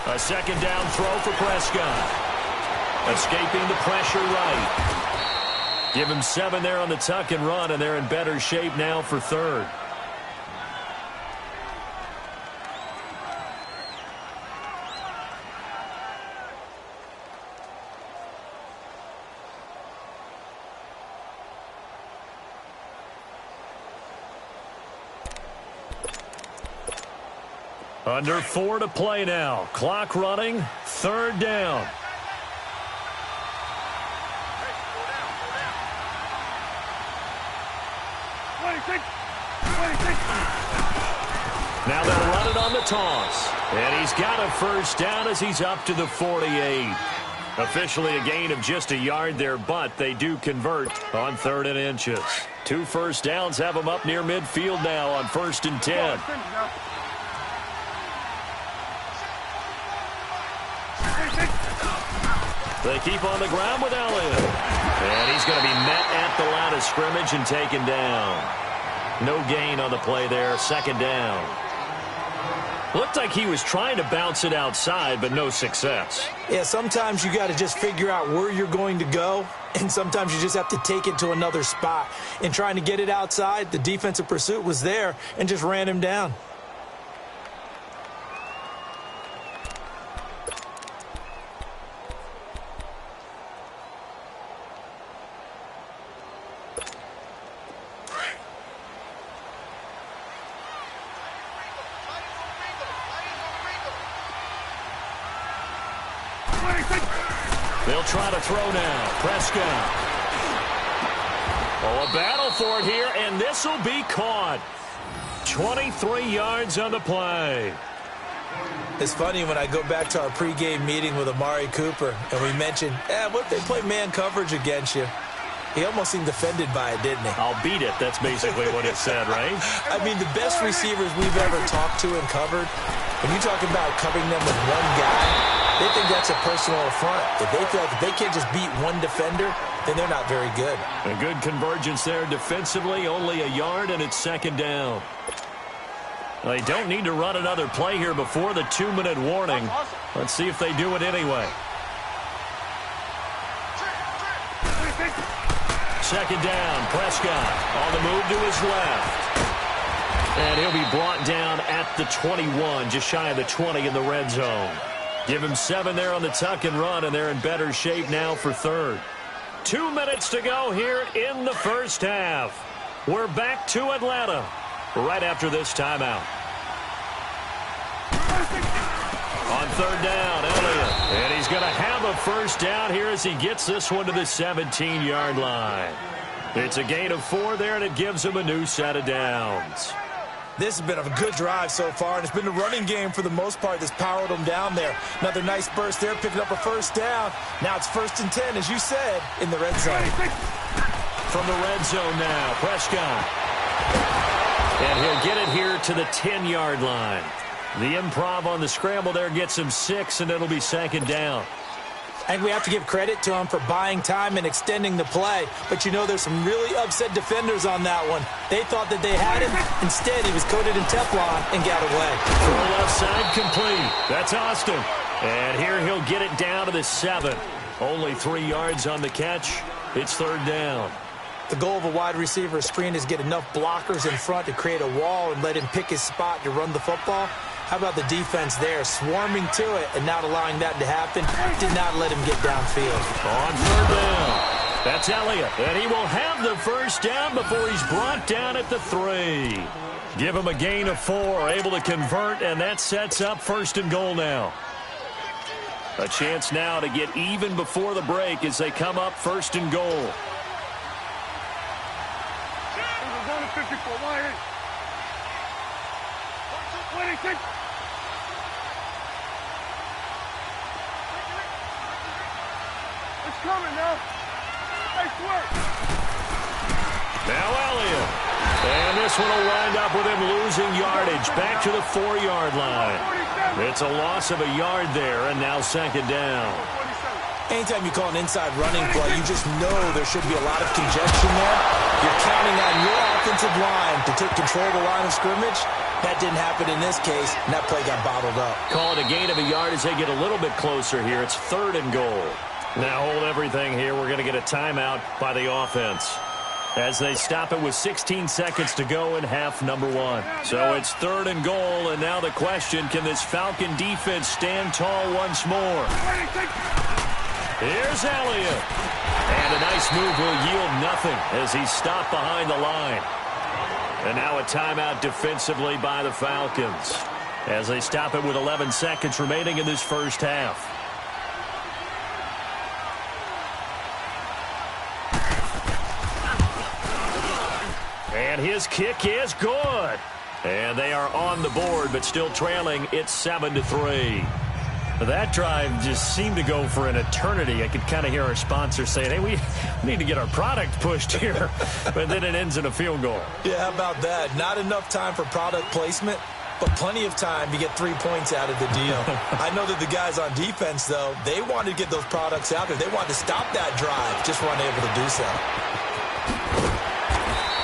A second down throw for Prescott. Escaping the pressure right. Give him 7 there on the tuck and run, and they're in better shape now for third. Under 4 to play now. Clock running. Third down. Now they'll run it on the toss. And he's got a first down as he's up to the 48. Officially a gain of just a yard there, but they do convert on 3rd and inches. 2 first downs have them up near midfield now on 1st and 10. They keep on the ground with Elliott. And he's going to be met at the line of scrimmage and taken down. No gain on the play there, second down. Looked like he was trying to bounce it outside, but no success. Yeah, sometimes you got to just figure out where you're going to go, and sometimes you just have to take it to another spot. In trying to get it outside, the defensive pursuit was there and just ran him down. They'll try to throw now. Prescott. Oh, a battle for it here, and this will be caught. 23 yards on the play. It's funny when I go back to our pregame meeting with Amari Cooper, and we mentioned, what if they play man coverage against you? He almost seemed offended by it, didn't he? I'll beat it. That's basically what it said, right? I mean, the best receivers we've ever talked to and covered, when you talk about covering them with one guy, they think that's a personal affront. If they feel like if they can't just beat one defender, then they're not very good. A good convergence there defensively, only a yard, and it's second down. They don't need to run another play here before the 2-minute warning. Let's see if they do it anyway. Second down, Prescott on the move to his left. And he'll be brought down at the 21, just shy of the 20 in the red zone. Give him 7 there on the tuck and run, and they're in better shape now for third. 2 minutes to go here in the first half. We're back to Atlanta right after this timeout. On third down, Elliott. And he's going to have a first down here as he gets this one to the 17-yard line. It's a gain of 4 there, and it gives him a new set of downs. This has been a good drive so far, and it's been the running game for the most part that's powered them down there. Another nice burst there, picking up a first down. Now it's 1st and 10, as you said, in the red zone. From the red zone now, Prescott. And he'll get it here to the 10-yard line. The improv on the scramble there gets him 6, and it'll be 2nd down. I think we have to give credit to him for buying time and extending the play. But, you know, there's some really upset defenders on that one. They thought that they had him. Instead, he was coated in Teflon and got away. Throw left side complete. That's Austin. And here he'll get it down to the 7. Only 3 yards on the catch. It's 3rd down. The goal of a wide receiver screen is get enough blockers in front to create a wall and let him pick his spot to run the football. How about the defense there, swarming to it and not allowing that to happen? Did not let him get downfield. On 3rd down, that's Elliott, and he will have the first down before he's brought down at the 3. Give him a gain of 4, able to convert, and that sets up 1st and goal now. A chance now to get even before the break as they come up 1st and goal. We're going to 54. Why? It's coming now. Nice work. Now Elliott. And this one will wind up with him losing yardage back to the 4-yard line. It's a loss of a yard there, and now 2nd down. Anytime you call an inside running play, you just know there should be a lot of congestion there. You're counting on your offensive line to take control of the line of scrimmage. That didn't happen in this case, and that play got bottled up. Call it a gain of a yard as they get a little bit closer here. It's 3rd and goal. Now hold everything here. We're going to get a timeout by the offense as they stop it with 16 seconds to go in half number 1. So it's 3rd and goal, and now the question, can this Falcon defense stand tall once more? Here's Elliott. And a nice move will yield nothing as he's stopped behind the line. And now a timeout defensively by the Falcons as they stop it with 11 seconds remaining in this first half. And his kick is good. And they are on the board, but still trailing. It's 7-3. That drive just seemed to go for an eternity. I could kind of hear our sponsor saying, hey, we need to get our product pushed here. But then it ends in a field goal. Yeah, how about that? Not enough time for product placement, but plenty of time to get 3 points out of the deal. I know that the guys on defense, though, they wanted to get those products out there. They wanted to stop that drive, just weren't able to do so.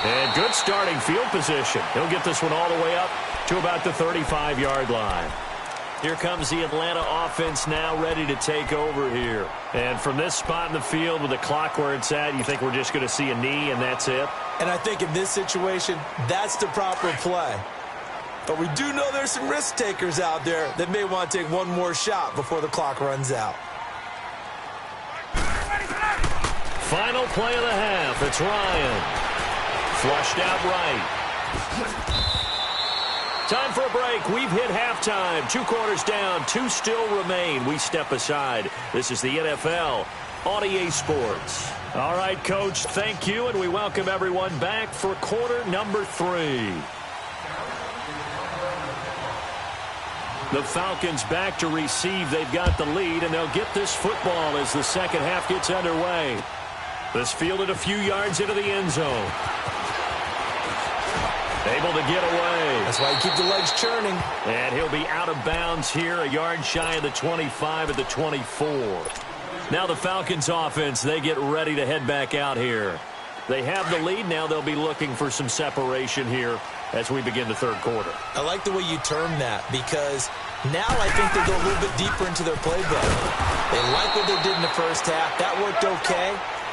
And good starting field position. He'll get this one all the way up to about the 35-yard line. Here comes the Atlanta offense now ready to take over here. And from this spot in the field with the clock where it's at, you think we're just going to see a knee and that's it? And I think in this situation, that's the proper play. But we do know there's some risk takers out there that may want to take one more shot before the clock runs out. Final play of the half. It's Ryan. Flushed out right. Time for a break. We've hit halftime. 2 quarters down. 2 still remain. We step aside. This is the NFL on EA Sports. All right, Coach, thank you, and we welcome everyone back for quarter number 3. The Falcons back to receive. They've got the lead, and they'll get this football as the second half gets underway. This fielded a few yards into the end zone. Able to get away. That's why you keep the legs churning. And he'll be out of bounds here, a yard shy of the 25 at the 24. Now the Falcons offense, they get ready to head back out here. They have the lead. Now they'll be looking for some separation here as we begin the third quarter. I like the way you term that because now I think they go a little bit deeper into their playbook. They like what they did in the first half. That worked okay.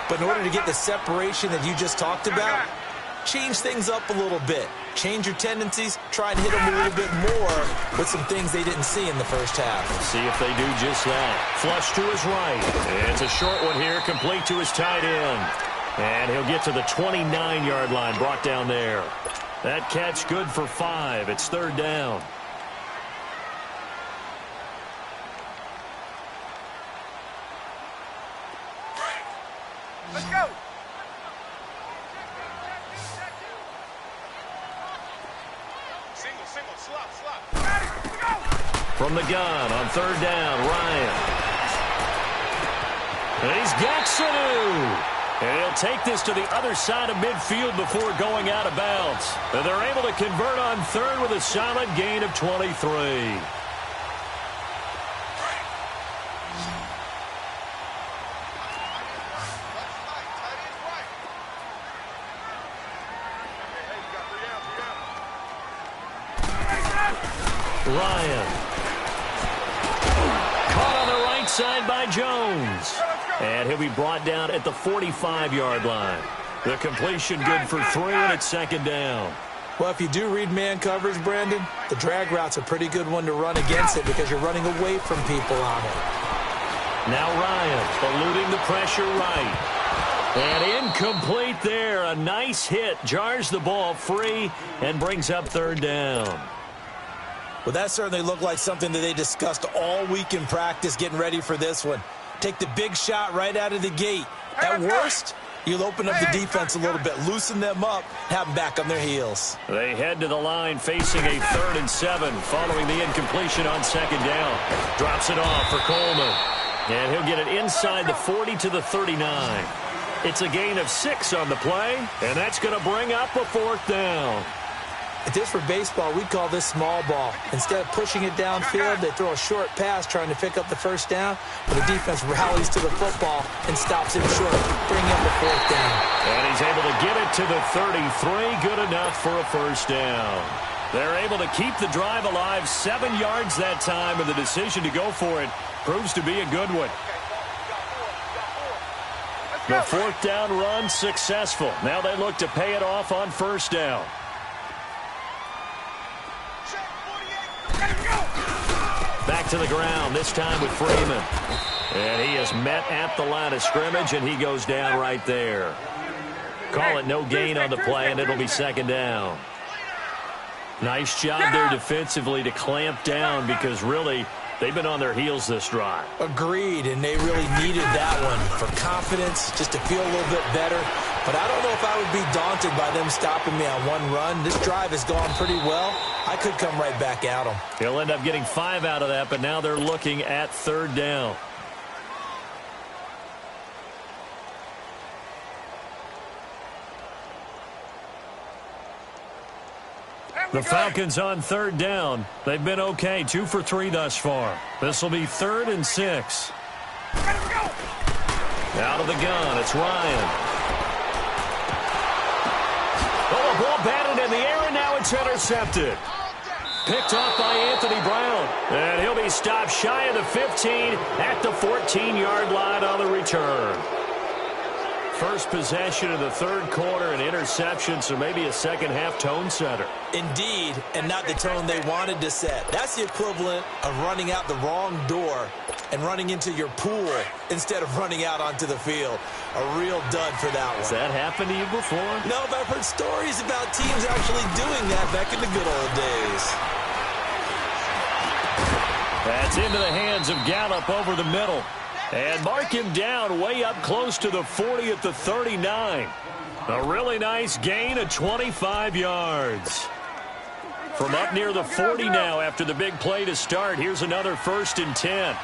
But in order to get the separation that you just talked about, change things up a little bit. Change your tendencies. Try and hit them a little bit more with some things they didn't see in the first half. See if they do just that. Flush to his right. It's a short one here, complete to his tight end. And he'll get to the 29-yard line, brought down there. That catch good for 5. It's third down. From the gun on third down, Ryan. And he's got Sanu. And he'll take this to the other side of midfield before going out of bounds. And they're able to convert on third with a solid gain of 23. Ryan. Caught on the right side by Jones. And he'll be brought down at the 45-yard line. The completion good for 3, and it's second down. Well, if you do read man coverage, Brandon, the drag route's a pretty good one to run against it because you're running away from people on it. Now Ryan eluding the pressure right. And incomplete there. A nice hit. Jars the ball free and brings up third down. Well, that certainly looked like something that they discussed all week in practice getting ready for this one. Take the big shot right out of the gate. At worst, you'll open up the defense a little bit, loosen them up, have them back on their heels. They head to the line facing a 3rd and 7 following the incompletion on second down. Drops it off for Coleman. And he'll get it inside the 40 to the 39. It's a gain of 6 on the play, and that's going to bring up a 4th down. If this were baseball, we'd call this small ball. Instead of pushing it downfield, they throw a short pass trying to pick up the first down, but the defense rallies to the football and stops him short, bringing up the 4th down. And he's able to get it to the 33, good enough for a first down. They're able to keep the drive alive, 7 yards that time, and the decision to go for it proves to be a good one. The 4th down run successful. Now they look to pay it off on first down. Back to the ground, this time with Freeman. And he is met at the line of scrimmage, and he goes down right there. Call it no gain on the play, and it'll be second down. Nice job there defensively to clamp down because really they've been on their heels this drive. Agreed, and they really needed that one for confidence, just to feel a little bit better. But I don't know if I would be daunted by them stopping me on one run. This drive has gone pretty well. I could come right back at them. He'll end up getting 5 out of that, but now they're looking at third down. The Falcons on third down. They've been okay, 2 for 3 thus far. This will be 3rd and 6. Out of the gun, it's Ryan. Oh, the ball batted in the air, and now it's intercepted. Picked off by Anthony Brown. And he'll be stopped shy of the 15 at the 14-yard line on the return. First possession of the 3rd quarter, an interception, so maybe a second-half tone setter. Indeed, and not the tone they wanted to set. That's the equivalent of running out the wrong door and running into your pool instead of running out onto the field. A real dud for that one. Has that happened to you before? No, but I've heard stories about teams actually doing that back in the good old days. That's into the hands of Gallup over the middle. And mark him down way up close to the 40 at the 39. A really nice gain of 25 yards. From up near the 40 now after the big play to start. Here's another 1st and 10.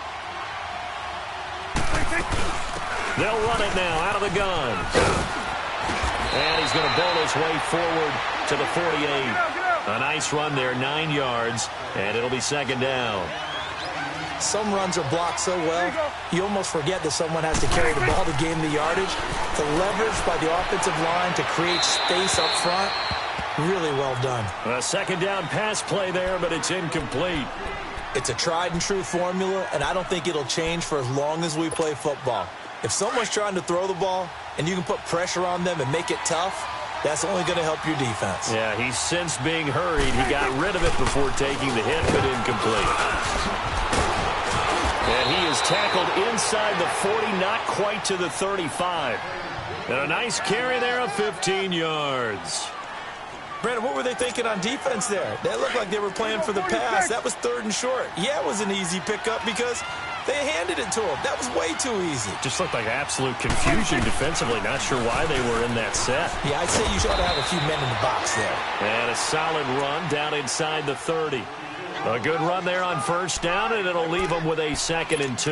They'll run it now out of the gun. And he's going to bowl his way forward to the 48. A nice run there, 9 yards, and it'll be second down. Some runs are blocked so well, you almost forget that someone has to carry the ball to gain the yardage. The leverage by the offensive line to create space up front, really well done. A second down pass play there, but it's incomplete. It's a tried-and-true formula, and I don't think it'll change for as long as we play football. If someone's trying to throw the ball and you can put pressure on them and make it tough, that's only going to help your defense. Yeah, he's since being hurried. He got rid of it before taking the hit, but incomplete. And he is tackled inside the 40, not quite to the 35. And a nice carry there of 15 yards. Brandon, what were they thinking on defense there? That looked like they were playing for the pass. That was 3rd and short. Yeah, it was an easy pickup because They handed it to him. That was way too easy. Just looked like absolute confusion defensively. Not sure why they were in that set. Yeah, I'd say you should have a few men in the box there. And a solid run down inside the 30. A good run there on first down, and it'll leave them with a 2nd and 2.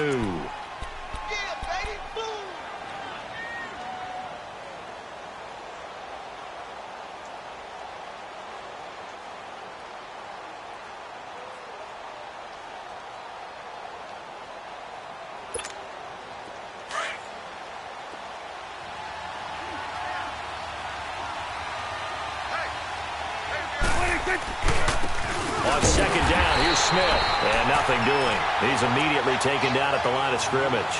On 2nd down, here's Smith. And nothing doing. He's immediately taken down at the line of scrimmage.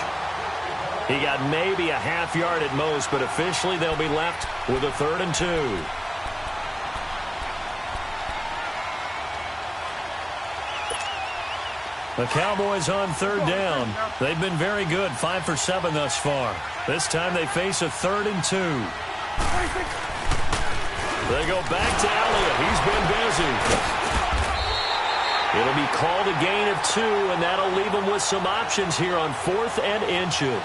He got maybe a half yard at most, but officially they'll be left with a 3rd and 2. The Cowboys on 3rd down. They've been very good, 5 for 7 thus far. This time they face a 3rd and 2. They go back to Elliott. He's been busy. It'll be called a gain of 2, and that'll leave them with some options here on 4th and inches.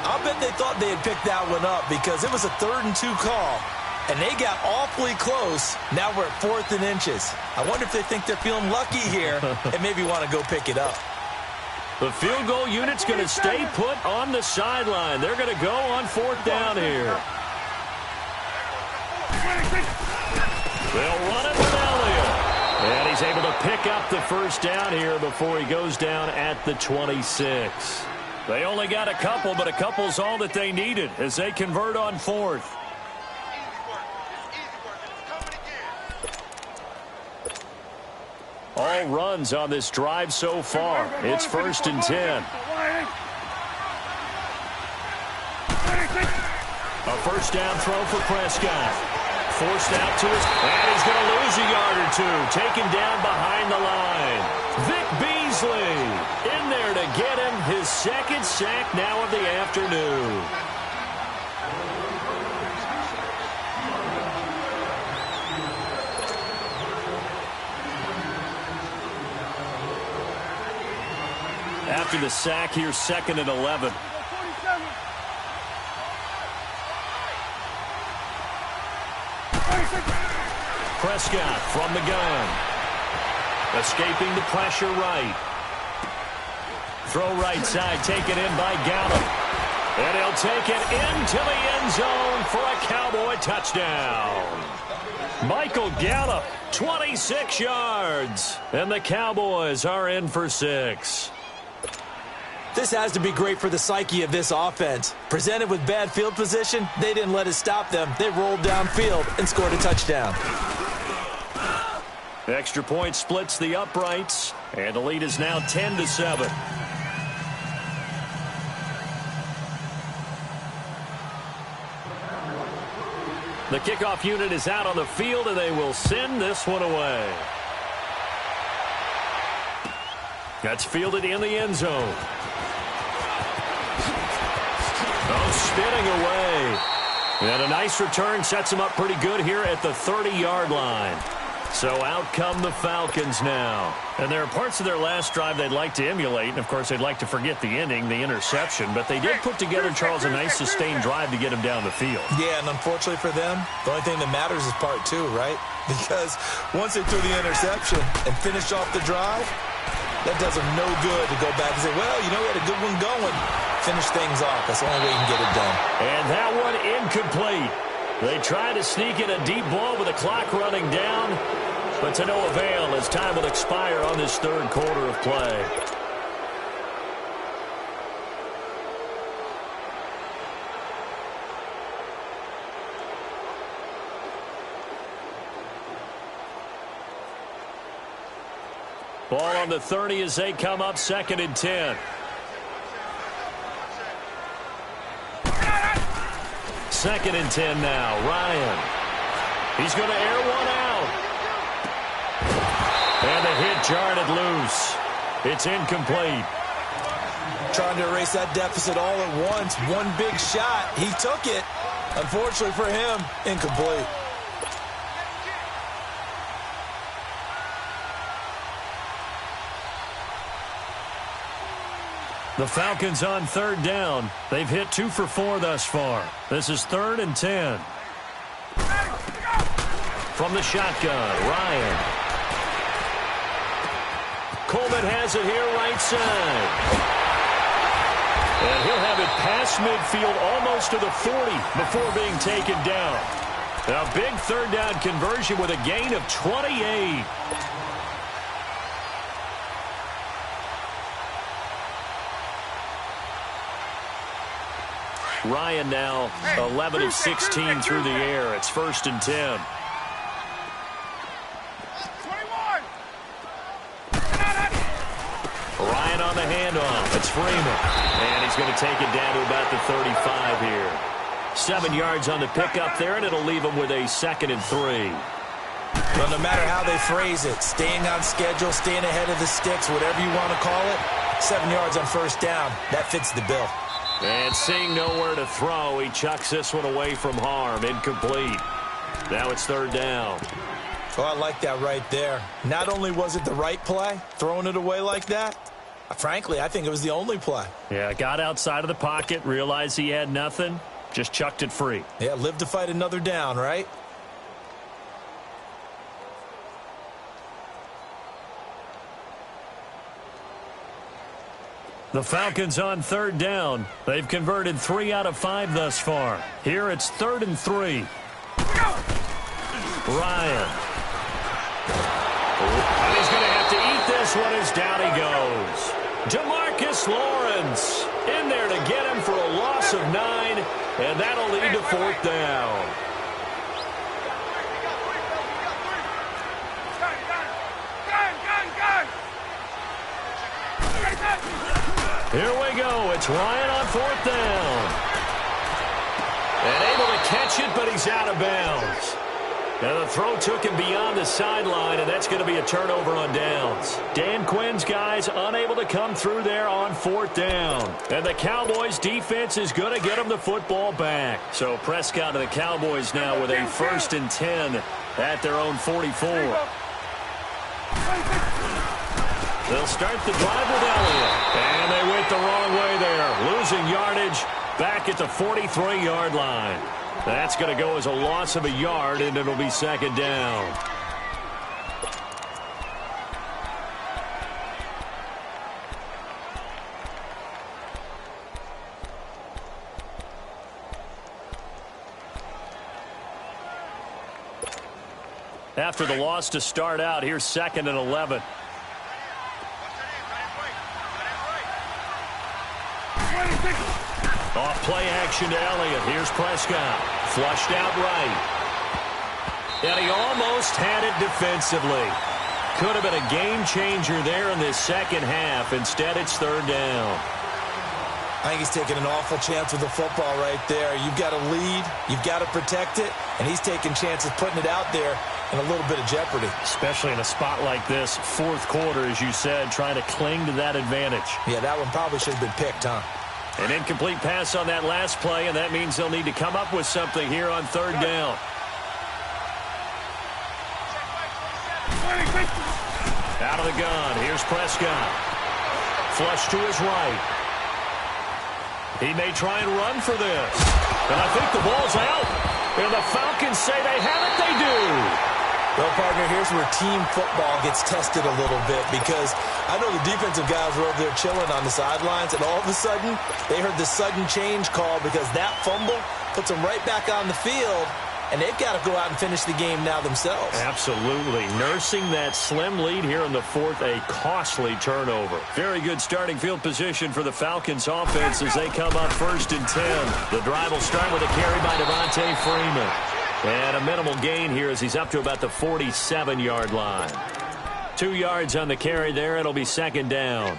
I'll bet they thought they had picked that one up because it was a 3rd and 2 call, and they got awfully close. Now we're at 4th and inches. I wonder if they think they're feeling lucky here and maybe want to go pick it up. The field goal unit's going to stay put on the sideline. They're going to go on 4th down here. They'll run it with Elliott. And he's able to pick up the first down here before he goes down at the 26. They only got a couple, but a couple's all that they needed as they convert on 4th. All runs on this drive so far. It's 1st and 10. A first down throw for Prescott. Forced out to his, and he's going to lose a yard or 2. Taken down behind the line. Vic Beasley in there to get him his 2nd sack now of the afternoon. After the sack, here's 2nd and 11. Prescott from the gun. Escaping the pressure right. Throw right side, taken in by Gallup. And he'll take it into the end zone for a Cowboy touchdown. Michael Gallup, 26 yards. And the Cowboys are in for 6. This has to be great for the psyche of this offense. Presented with bad field position, they didn't let it stop them. They rolled downfield and scored a touchdown. Extra point splits the uprights, and the lead is now 10-7. The kickoff unit is out on the field, and they will send this one away. That's fielded in the end zone. Oh, spinning away. And a nice return sets him up pretty good here at the 30-yard line. So out come the Falcons now. And there are parts of their last drive they'd like to emulate. And, of course, they'd like to forget the ending, the interception. But they did put together, Charles, a nice sustained drive to get him down the field. Yeah, and unfortunately for them, the only thing that matters is part 2, right? Because once they threw the interception and finished off the drive, that does them no good to go back and say, well, you know, we had a good one going. Finish things off. That's the only way you can get it done. And that one incomplete. They try to sneak in a deep ball with the clock running down, but to no avail as time will expire on this 3rd quarter of play. Ball on the 30 as they come up 2nd and 10. Second and 10 now. Ryan. He's going to air one out. And the hit jarred it loose. It's incomplete. Trying to erase that deficit all at once. One big shot. He took it. Unfortunately for him, incomplete. The Falcons on third down. They've hit 2 for 4 thus far. This is 3rd and 10. From the shotgun, Ryan. Coleman has it here right side. And he'll have it past midfield almost to the 40 before being taken down. A big third down conversion with a gain of 28. Ryan now 11 of 16 through the air. It's 1st and 10. 21. Ryan on the handoff. It's Freeman. And he's going to take it down to about the 35 here. 7 yards on the pickup there, and it'll leave him with a 2nd and 3. Well, no matter how they phrase it, staying on schedule, staying ahead of the sticks, whatever you want to call it, 7 yards on 1st down. That fits the bill. And seeing nowhere to throw, he chucks this one away from harm. Incomplete. Now it's 3rd down. Oh, I like that right there. Not only was it the right play, throwing it away like that, frankly, I think it was the only play. Yeah, got outside of the pocket, realized he had nothing, just chucked it free. Yeah, live to fight another down, right? The Falcons on 3rd down. They've converted 3 out of 5 thus far. Here it's 3rd and 3. Ryan. And he's going to have to eat this one as down he goes. DeMarcus Lawrence in there to get him for a loss of 9, and that'll lead to 4th down. Here we go. It's Ryan on 4th down. And able to catch it, but he's out of bounds. Now the throw took him beyond the sideline, and that's going to be a turnover on downs. Dan Quinn's guys unable to come through there on 4th down. And the Cowboys defense is going to get them the football back. So Prescott and the Cowboys now with a 1st and 10 at their own 44. They'll start the drive with Elliott. And they went the wrong way there. Losing yardage back at the 43-yard line. That's going to go as a loss of a yard, and it'll be 2nd down. After the loss to start out, here's 2nd and 11. Off play action to Elliott. Here's Prescott. Flushed out right. And he almost had it defensively. Could have been a game changer there in this 2nd half. Instead, it's 3rd down. I think he's taking an awful chance with the football right there. You've got to lead. You've got to protect it. And he's taking chances putting it out there in a little bit of jeopardy. Especially in a spot like this, 4th quarter, as you said, trying to cling to that advantage. Yeah, that one probably should have been picked, huh? An incomplete pass on that last play, and that means they'll need to come up with something here on 3rd down. Out of the gun. Here's Prescott. Flush to his right. He may try and run for this. And I think the ball's out. And the Falcons say they have it. They do. Well, partner, here's where team football gets tested a little bit, because I know the defensive guys were over there chilling on the sidelines, and all of a sudden they heard the sudden change call because that fumble puts them right back on the field, and they've got to go out and finish the game now themselves. Absolutely. Nursing that slim lead here in the 4th, a costly turnover. Very good starting field position for the Falcons offense as they come up 1st and 10. The drive will start with a carry by Devontae Freeman. And a minimal gain here as he's up to about the 47-yard line. 2 yards on the carry there. It'll be 2nd down.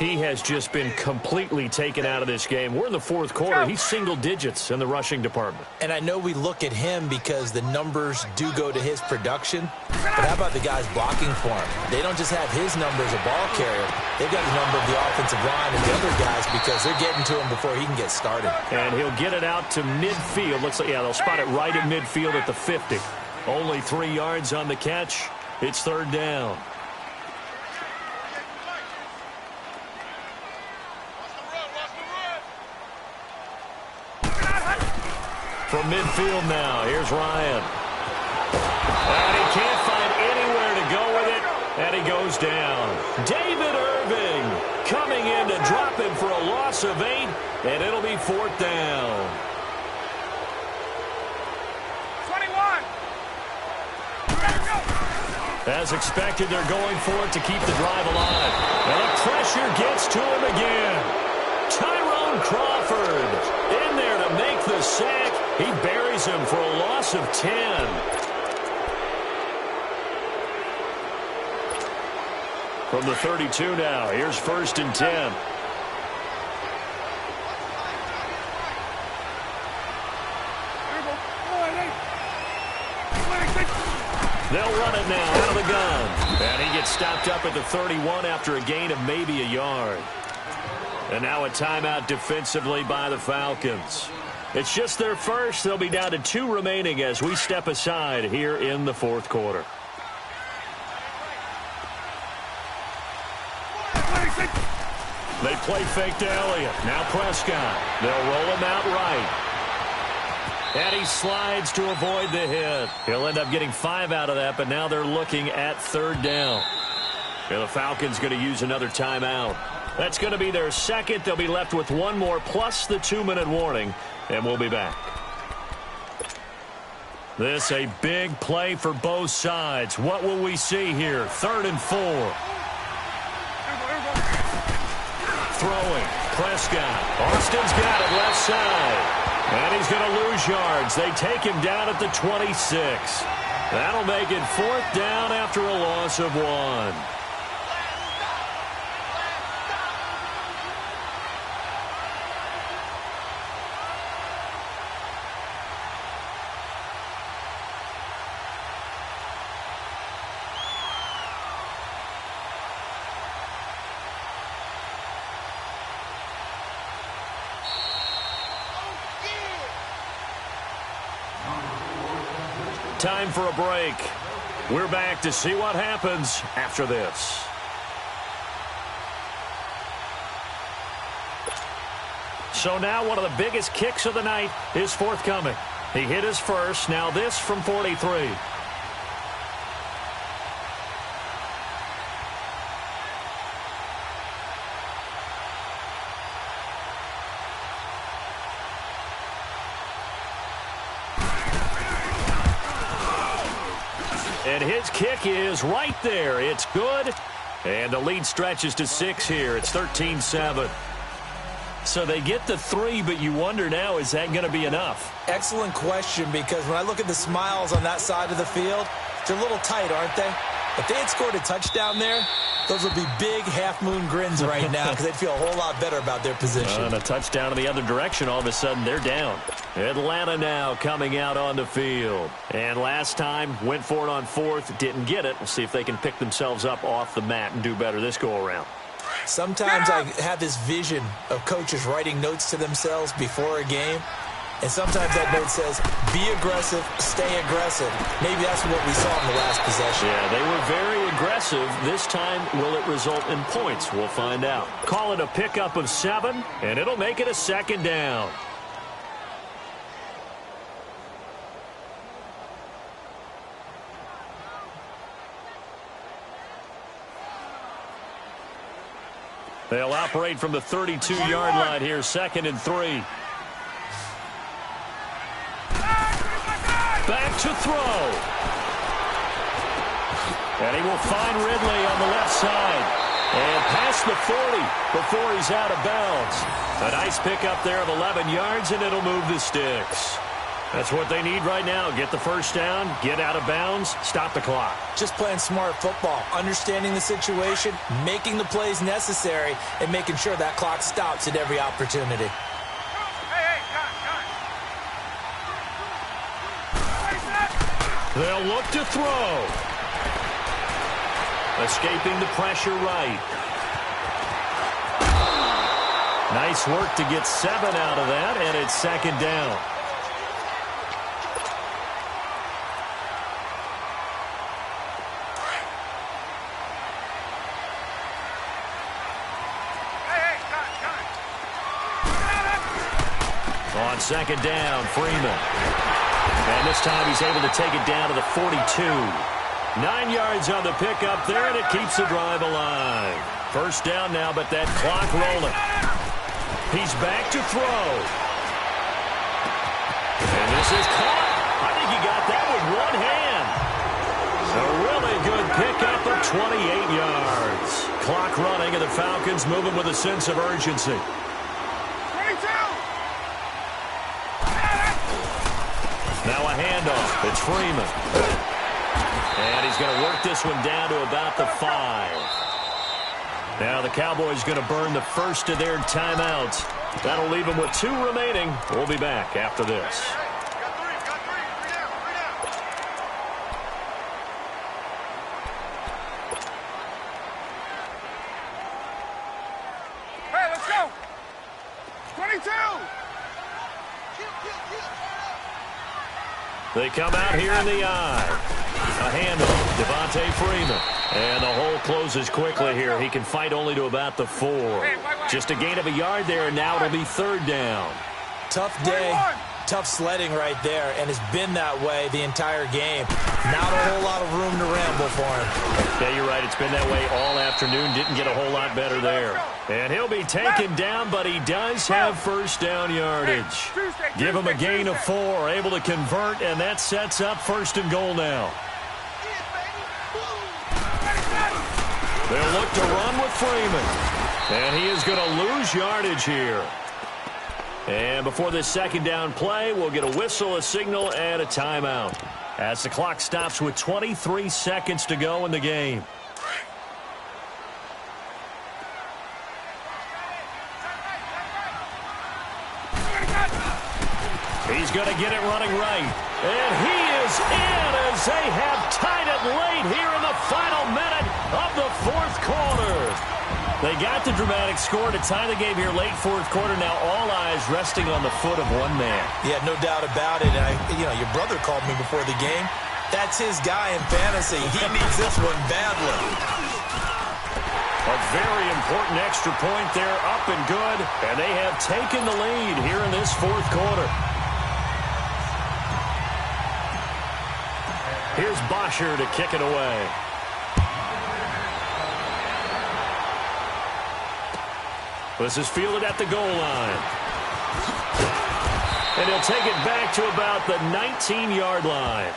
He has just been completely taken out of this game. We're in the 4th quarter. He's single digits in the rushing department. And I know we look at him because the numbers do go to his production. But how about the guys blocking for him? They don't just have his number as a ball carrier. They've got the number of the offensive line and the other guys because they're getting to him before he can get started. And he'll get it out to midfield. Looks like, yeah, they'll spot it right at midfield at the 50. Only 3 yards on the catch. It's 3rd down. From midfield now, here's Ryan. And he can't find anywhere to go with it, and he goes down. David Irving coming in to drop him for a loss of 8, and it'll be 4th down. 21. As expected, they're going for it to keep the drive alive. And the pressure gets to him again. Tyrone Crawford in there to make the sack. He buries him for a loss of 10. From the 32 now, here's 1st and 10. They'll run it now out of the gun. And he gets stopped up at the 31 after a gain of maybe a yard. And now a timeout defensively by the Falcons. It's just their first. They'll be down to 2 remaining as we step aside here in the 4th quarter. They play fake to Elliott. Now Prescott. They'll roll him out right. And he slides to avoid the hit. He'll end up getting 5 out of that, but now they're looking at 3rd down. And the Falcons going to use another timeout. That's going to be their second. They'll be left with 1 more plus the 2-minute warning, and we'll be back. This a big play for both sides. What will we see here? 3rd and 4. Throwing. Prescott. Austin's got it left side. And he's going to lose yards. They take him down at the 26. That'll make it 4th down after a loss of 1. Time for a break. We're back to see what happens after this. So now one of the biggest kicks of the night is forthcoming. He hit his first. Now this from 43. And his kick is right there. It's good. And the lead stretches to 6 here. It's 13-7. So they get the 3, but you wonder now, is that going to be enough? Excellent question, because when I look at the smiles on that side of the field, they're a little tight, aren't they? If they had scored a touchdown there, those would be big half-moon grins right now because they'd feel a whole lot better about their position. And a touchdown in the other direction, all of a sudden they're down. Atlanta now coming out on the field. And last time, went for it on 4th, didn't get it. We'll see if they can pick themselves up off the mat and do better this go-around. Sometimes I have this vision of coaches writing notes to themselves before a game. And sometimes that note says, be aggressive, stay aggressive. Maybe that's what we saw in the last possession. Yeah, they were very aggressive. This time, will it result in points? We'll find out. Call it a pickup of 7, and it'll make it a 2nd down. They'll operate from the 32-yard line here, 2nd and 3. Back to throw. And he will find Ridley on the left side. And past the 40 before he's out of bounds. A nice pickup there of 11 yards, and it'll move the sticks. That's what they need right now. Get the first down, get out of bounds, stop the clock. Just playing smart football, understanding the situation, making the plays necessary, and making sure that clock stops at every opportunity. They'll look to throw. Escaping the pressure right. Nice work to get 7 out of that, and it's 2nd down. On second down, Freeman. And this time he's able to take it down to the 42. 9 yards on the pickup there, and it keeps the drive alive. First down now, but that clock rolling. He's back to throw. And this is caught. I think he got that with one hand. A really good pickup of 28 yards. Clock running, and the Falcons moving with a sense of urgency. 22. Now a handoff. It's Freeman. And he's going to work this one down to about the 5. Now the Cowboys going to burn the first of their timeouts. That'll leave them with 2 remaining. We'll be back after this. Hey, let's go. 22. They come out here in the eye. A handoff, Devontae Freeman. And the hole closes quickly here. He can fight only to about the 4. Just a gain of a yard there, and now it'll be third down. Tough day, tough sledding right there, and it's been that way the entire game. Not a whole lot of room to ramble for him. Yeah, you're right. It's been that way all afternoon. Didn't get a whole lot better there. And he'll be taken down, but he does have first down yardage. Give him a gain of 4, able to convert, and that sets up first and goal now. They'll look to run with Freeman. And he is going to lose yardage here. And before this second down play, we'll get a whistle, a signal, and a timeout. As the clock stops with 23 seconds to go in the game. He's going to get it running right. And he is in as they have tied it late here in the final minute of the 4th quarter. They got the dramatic score to tie the game here late 4th quarter. Now all eyes resting on the foot of one man. Yeah, no doubt about it. And your brother called me before the game. That's his guy in fantasy. He needs this one badly. A very important extra point there, up and good. And they have taken the lead here in this 4th quarter. Here's Bosher to kick it away. This is fielded at the goal line. And he'll take it back to about the 19-yard line.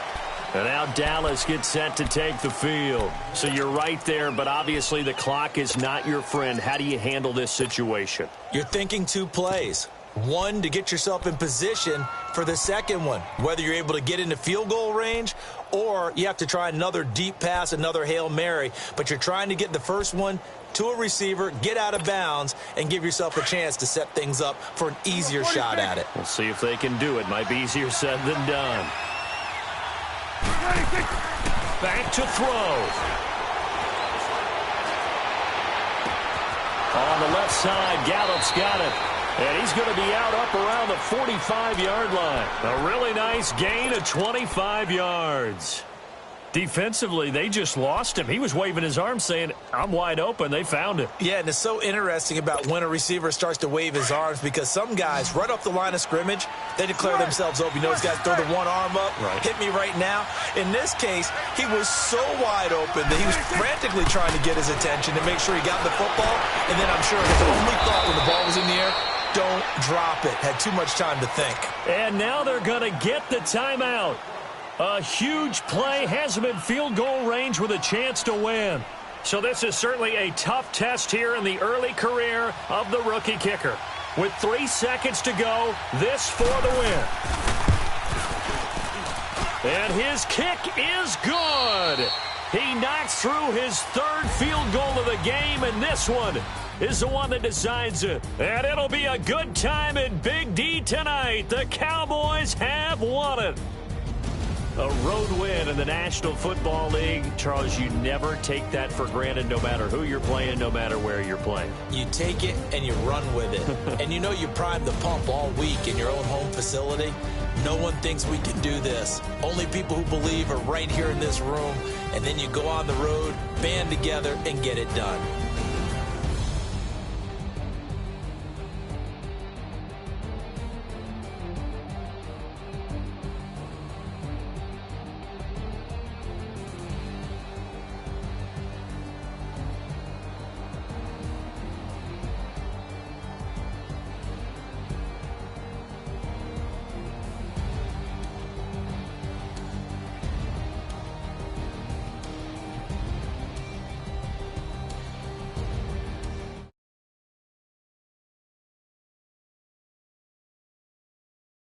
And now Dallas gets set to take the field. So you're right there, but obviously the clock is not your friend. How do you handle this situation? You're thinking 2 plays. One, to get yourself in position for the second one, whether you're able to get into field goal range or you have to try another deep pass, another Hail Mary. But you're trying to get the first one to a receiver, get out of bounds, and give yourself a chance to set things up for an easier shot at it. We'll see if they can do it. Might be easier said than done. Back to throw. On the left side, Gallup's got it. And he's going to be out up around the 45-yard line. A really nice gain of 25 yards. Defensively, they just lost him. He was waving his arms saying, I'm wide open. They found him. Yeah, and it's so interesting about when a receiver starts to wave his arms because some guys, right off the line of scrimmage, they declare themselves open. You know, these guys throw the one arm up, hit me right now. In this case, he was so wide open that he was frantically trying to get his attention to make sure he got the football. And then I'm sure his only thought when the ball was in the air, don't drop it. Had too much time to think. And now they're going to get the timeout. A huge play, has him in field goal range with a chance to win. So this is certainly a tough test here in the early career of the rookie kicker. With 3 seconds to go, this for the win. And his kick is good. He knocks through his 3rd field goal of the game, and this one is the one that decides it. And it'll be a good time in Big D tonight. The Cowboys have won it. A road win in the National Football League. Charles, you never take that for granted no matter who you're playing, no matter where you're playing. You take it and you run with it. And you know you prime the pump all week in your own home facility. No one thinks we can do this. Only people who believe are right here in this room. And then you go on the road, band together, and get it done.